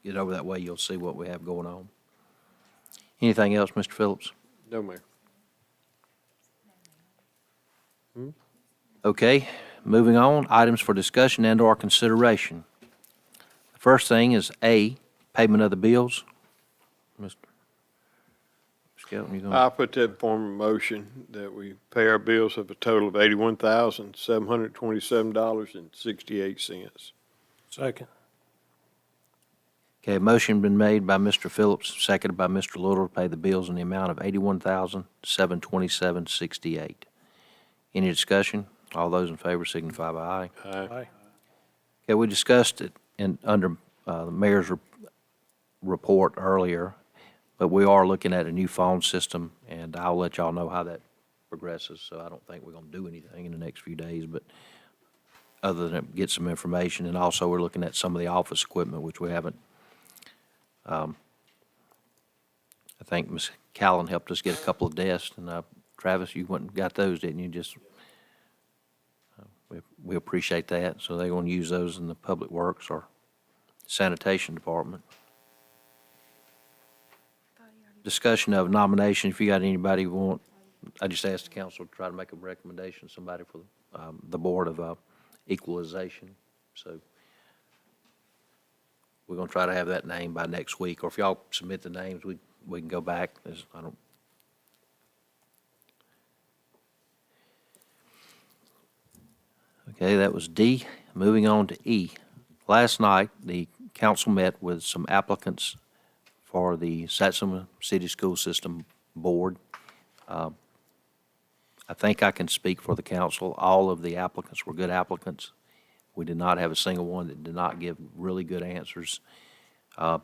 Speaker 1: get over that way, you'll see what we have going on. Anything else, Mr. Phillips?
Speaker 3: No, Mayor.
Speaker 1: Okay, moving on, items for discussion and/or consideration. The first thing is A, payment of the bills. Mr. Skelton, you going to?
Speaker 3: I'll put that in form of motion that we pay our bills of a total of $81,727.68.
Speaker 5: Second.
Speaker 1: Okay, a motion been made by Mr. Phillips, seconded by Mr. Little to pay the bills in the amount of $81,727.68. Any discussion? All those in favor signify by aye.
Speaker 5: Aye.
Speaker 1: Okay, we discussed it under the mayor's report earlier, but we are looking at a new phone system, and I'll let y'all know how that progresses. So I don't think we're going to do anything in the next few days, but other than get some information. And also, we're looking at some of the office equipment, which we haven't. I think Ms. Callan helped us get a couple of desks, and Travis, you went and got those, didn't you? We appreciate that. So they're going to use those in the Public Works or Sanitation Department. Discussion of nomination. If you got anybody who want, I just asked the council to try to make a recommendation, somebody for the Board of Equalization. So we're going to try to have that name by next week. Or if y'all submit the names, we can go back. Okay, that was D. Moving on to E. Last night, the council met with some applicants for the Satsuma City School System Board. I think I can speak for the council. All of the applicants were good applicants. We did not have a single one that did not give really good answers. I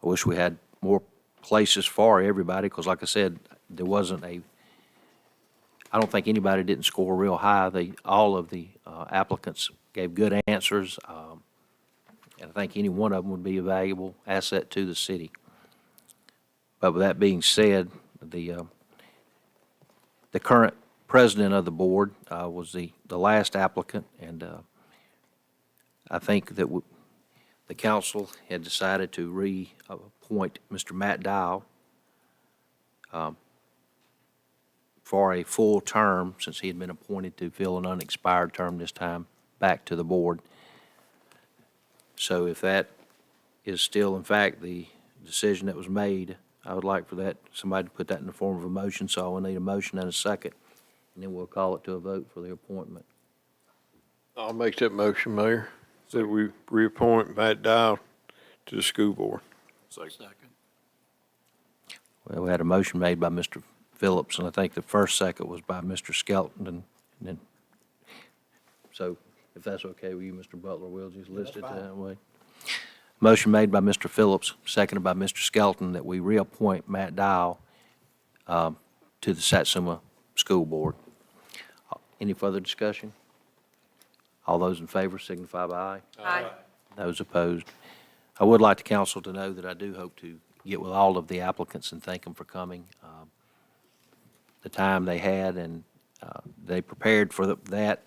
Speaker 1: wish we had more places for everybody, because like I said, there wasn't I don't think anybody didn't score real high. All of the applicants gave good answers, and I think any one of them would be a valuable asset to the city. But with that being said, the current president of the board was the last applicant, and I think that the council had decided to reappoint Mr. Matt Dial for a full term, since he had been appointed to fill an unexpired term this time, back to the board. So if that is still, in fact, the decision that was made, I would like for that, somebody to put that in the form of a motion, so I will need a motion and a second, and then we'll call it to a vote for the appointment.
Speaker 3: I'll make that motion, Mayor, that we reappoint Matt Dial to the school board.
Speaker 11: Second.
Speaker 1: Well, we had a motion made by Mr. Phillips, and I think the first second was by Mr. Skelton, and then, so if that's okay with you, Mr. Butler, we'll just list it that way. Motion made by Mr. Phillips, seconded by Mr. Skelton, that we reappoint Matt Dial to the Satsuma School Board. Any further discussion? All those in favor signify by aye.
Speaker 4: Aye.
Speaker 1: Those opposed. I would like the council to know that I do hope to get with all of the applicants and thank them for coming. The time they had, and they prepared for that.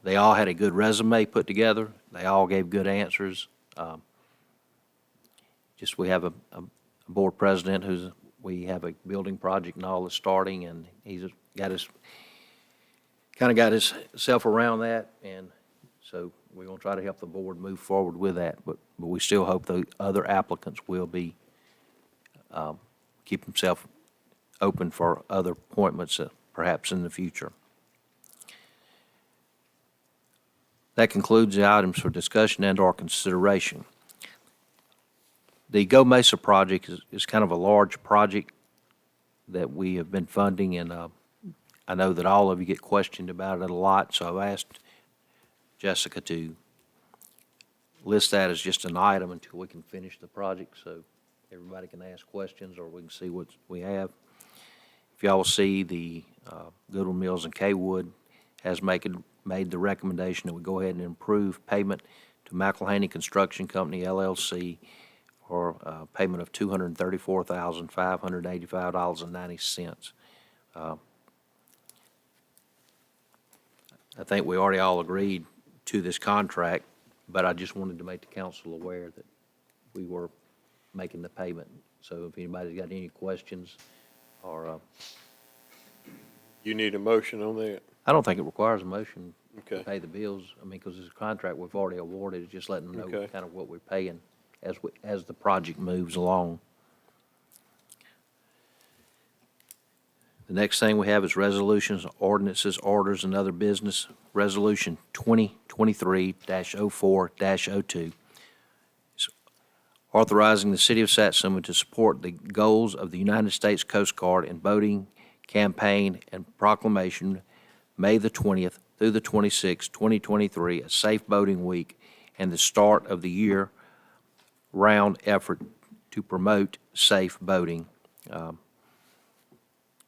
Speaker 1: They all had a good resume put together. They all gave good answers. Just we have a board president we have a building project and all that's starting, and he's got himself around that, and so we're going to try to help the board move forward with that, but we still hope the other applicants will be, keep themselves open for other appointments, perhaps in the future. That concludes the items for discussion and/or consideration. The Go Mesa project is kind of a large project that we have been funding, and I know that all of you get questioned about it a lot, so I've asked Jessica to list that as just an item until we can finish the project, so everybody can ask questions or we can see what we have. If y'all will see, the Goodwin Mills and Kaywood has made the recommendation that we go ahead and improve payment to McElhaney Construction Company, LLC, for a payment of $234,585.90. I think we already all agreed to this contract, but I just wanted to make the council aware that we were making the payment. So if anybody's got any questions, or,
Speaker 3: You need a motion on that?
Speaker 1: I don't think it requires a motion to
Speaker 3: Okay.
Speaker 1: pay the bills. I mean, because it's a contract we've already awarded, it's just letting them know
Speaker 3: Okay.
Speaker 1: kind of what we're paying as the project moves along. The next thing we have is resolutions, ordinances, orders, and other business. Resolution 2023-04-02. It's authorizing the city of Satsuma to support the goals of the United States Coast Guard in boating campaign and proclamation, May the 20th through the 26th, 2023, a safe boating week, and the start of the year-round effort to promote safe boating. I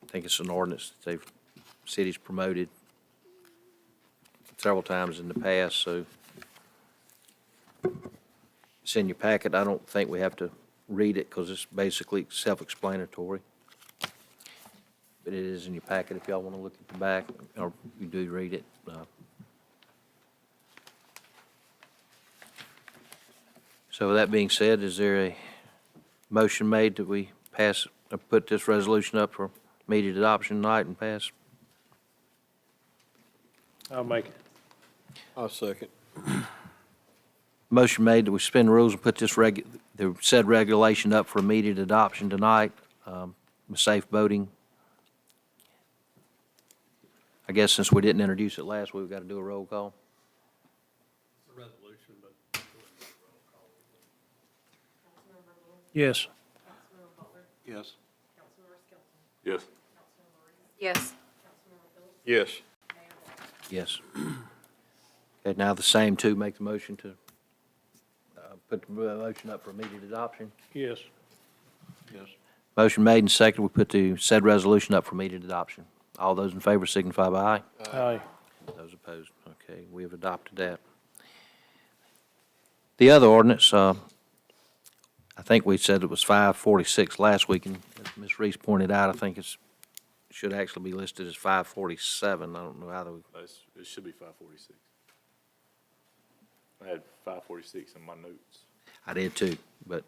Speaker 1: think it's an ordinance that city's promoted several times in the past, so it's in your packet. I don't think we have to read it because it's basically self-explanatory. But it is in your packet if y'all want to look at the back, or you do read it. So with that being said, is there a motion made that we pass, or put this resolution up for immediate adoption tonight and pass?
Speaker 5: I'll make it.
Speaker 3: I'll second.
Speaker 1: Motion made that we suspend rules and put the said regulation up for immediate adoption tonight, with safe boating. I guess since we didn't introduce it last week, we've got to do a roll call.
Speaker 8: It's a resolution, but.
Speaker 5: Yes.
Speaker 8: Yes.
Speaker 11: Yes.
Speaker 4: Yes.
Speaker 3: Yes.
Speaker 1: Yes. Okay, now the same two make the motion to put the motion up for immediate adoption.
Speaker 5: Yes.
Speaker 8: Yes.
Speaker 1: Motion made and seconded, we put the said resolution up for immediate adoption. All those in favor signify by aye.
Speaker 5: Aye.
Speaker 1: Those opposed, okay, we have adopted that. The other ordinance, I think we said it was 546 last week, and as Ms. Reese pointed out, I think it should actually be listed as 547. I don't know how they,
Speaker 11: It should be 546. I had 546 in my notes.
Speaker 1: I did too, but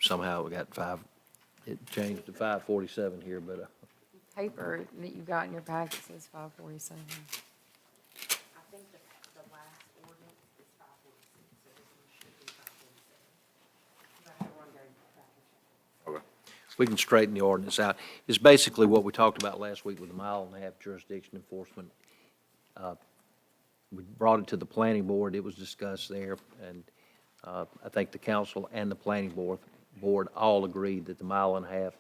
Speaker 1: somehow we got it changed to 547 here, but,
Speaker 4: Paper that you got in your packet says 547.
Speaker 10: I think the last ordinance is 546, so this one should be 547. But I have to run down your package.
Speaker 11: Okay.
Speaker 1: we can straighten the ordinance out. It's basically what we talked about last week with the mile and a half jurisdiction enforcement. We brought it to the planning board, it was discussed there, and I think the council and the planning board all agreed that the mile and a half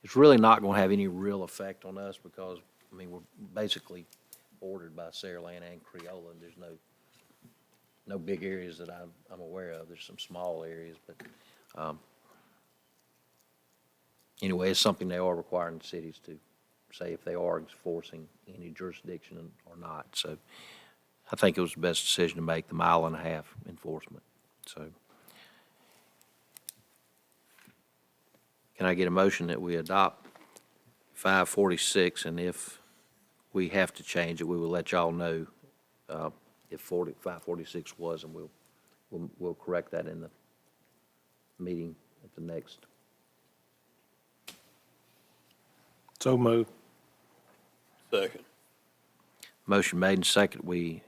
Speaker 1: is really not going to have any real effect on us because, I mean, we're basically bordered by Saraland and Creola, and there's no big areas that I'm aware of. There's some small areas, but anyway, it's something they are requiring cities to say if they are enforcing any jurisdiction or not. So I think it was the best decision to make, the mile and a half enforcement. So can I get a motion that we adopt 546, and if we have to change it, we will let y'all know if 546 was, and we'll correct that in the meeting at the next.
Speaker 5: So moved.
Speaker 3: Second.
Speaker 1: Motion made and second, we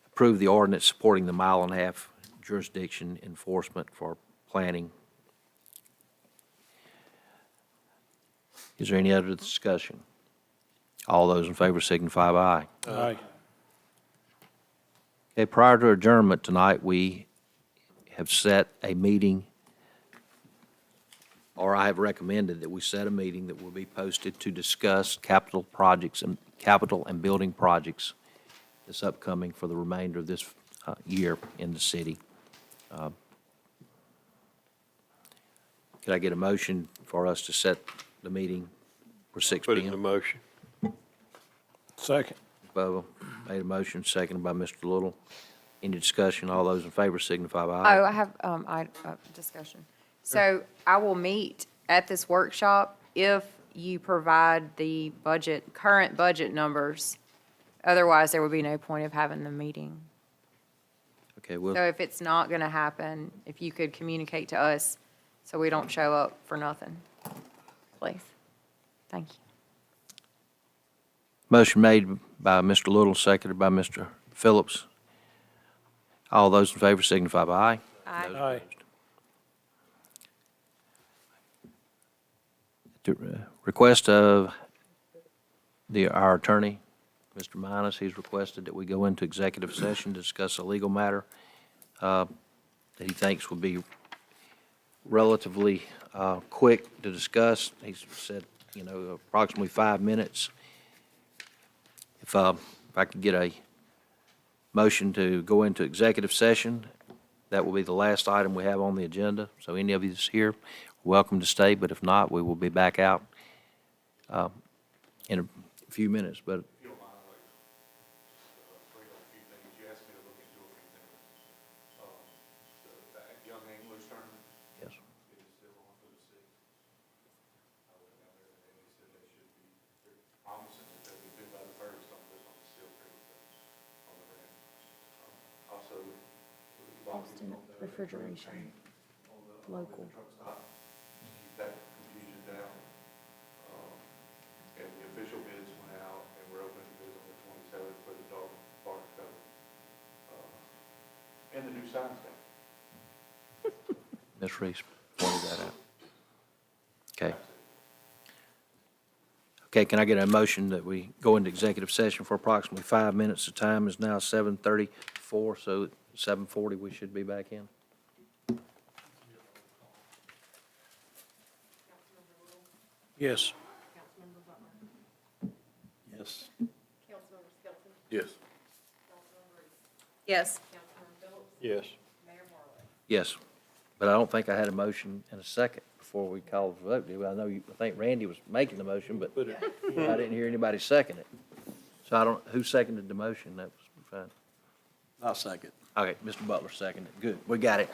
Speaker 1: approve the ordinance supporting the mile and a half jurisdiction enforcement for planning. Is there any other discussion? All those in favor signify by aye.
Speaker 5: Aye.
Speaker 1: Okay, prior to adjournment tonight, we have set a meeting, or I have recommended that we set a meeting that will be posted to discuss capital and building projects that's upcoming for the remainder of this year in the city. Could I get a motion for us to set the meeting for 6
Speaker 3: Put it in the
Speaker 1: p.m.?
Speaker 3: motion.
Speaker 5: Second.
Speaker 1: Bubba made a motion, seconded by Mr. Little. Any discussion? All those in favor signify by aye.
Speaker 4: Oh, I have, discussion. So I will meet at this workshop if you provide the current budget numbers. Otherwise, there would be no point of having the meeting.
Speaker 1: Okay, well,
Speaker 4: So if it's not gonna happen, if you could communicate to us so we don't show up for nothing, please. Thank you.
Speaker 1: motion made by Mr. Little, seconded by Mr. Phillips. All those in favor signify by aye.
Speaker 4: Aye.
Speaker 1: Those
Speaker 5: Aye.
Speaker 1: opposed. Request of our attorney, Mr. Minus, he's requested that we go into executive session to discuss a legal matter that he thinks would be relatively quick to discuss. He said, approximately 5 minutes. If I could get a motion to go into executive session, that will be the last item we have on the agenda. So any of you that's here, welcome to stay, but if not, we will be back out in a few minutes. But
Speaker 11: If you don't mind, like, bring up a few things, you asked me to look into a few things. That young English tournament
Speaker 1: yes,
Speaker 11: is still on for the sixth. I went down there and they said they should be, they're promising that they'll be due by the first on this, on the steel creek, on the ramp. Also,
Speaker 4: Austin Refrigeration, local.
Speaker 11: truck stop, keep that confusion down. And the official bids went out, and we're opening bids on the 27th for the dog park cover. And the new sign stand.
Speaker 1: Ms. Reese pointed that out. Okay. Okay, can I get a motion that we go into executive session for approximately 5 minutes? The time is now 7:34, so at 7:40 we should be back in.
Speaker 5: Yes.
Speaker 3: Yes.
Speaker 11: Yes.
Speaker 4: Yes.
Speaker 3: Yes.
Speaker 1: Yes, but I don't think I had a motion and a second before we called the vote. did we? I think Randy was making the motion, but I didn't hear anybody second it. So who seconded the motion? That was fine.
Speaker 9: I'll second.
Speaker 1: Okay, Mr. Butler seconded. Good, we got it.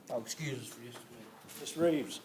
Speaker 9: Oh, excuse us for just a minute.
Speaker 5: Ms. Reeves?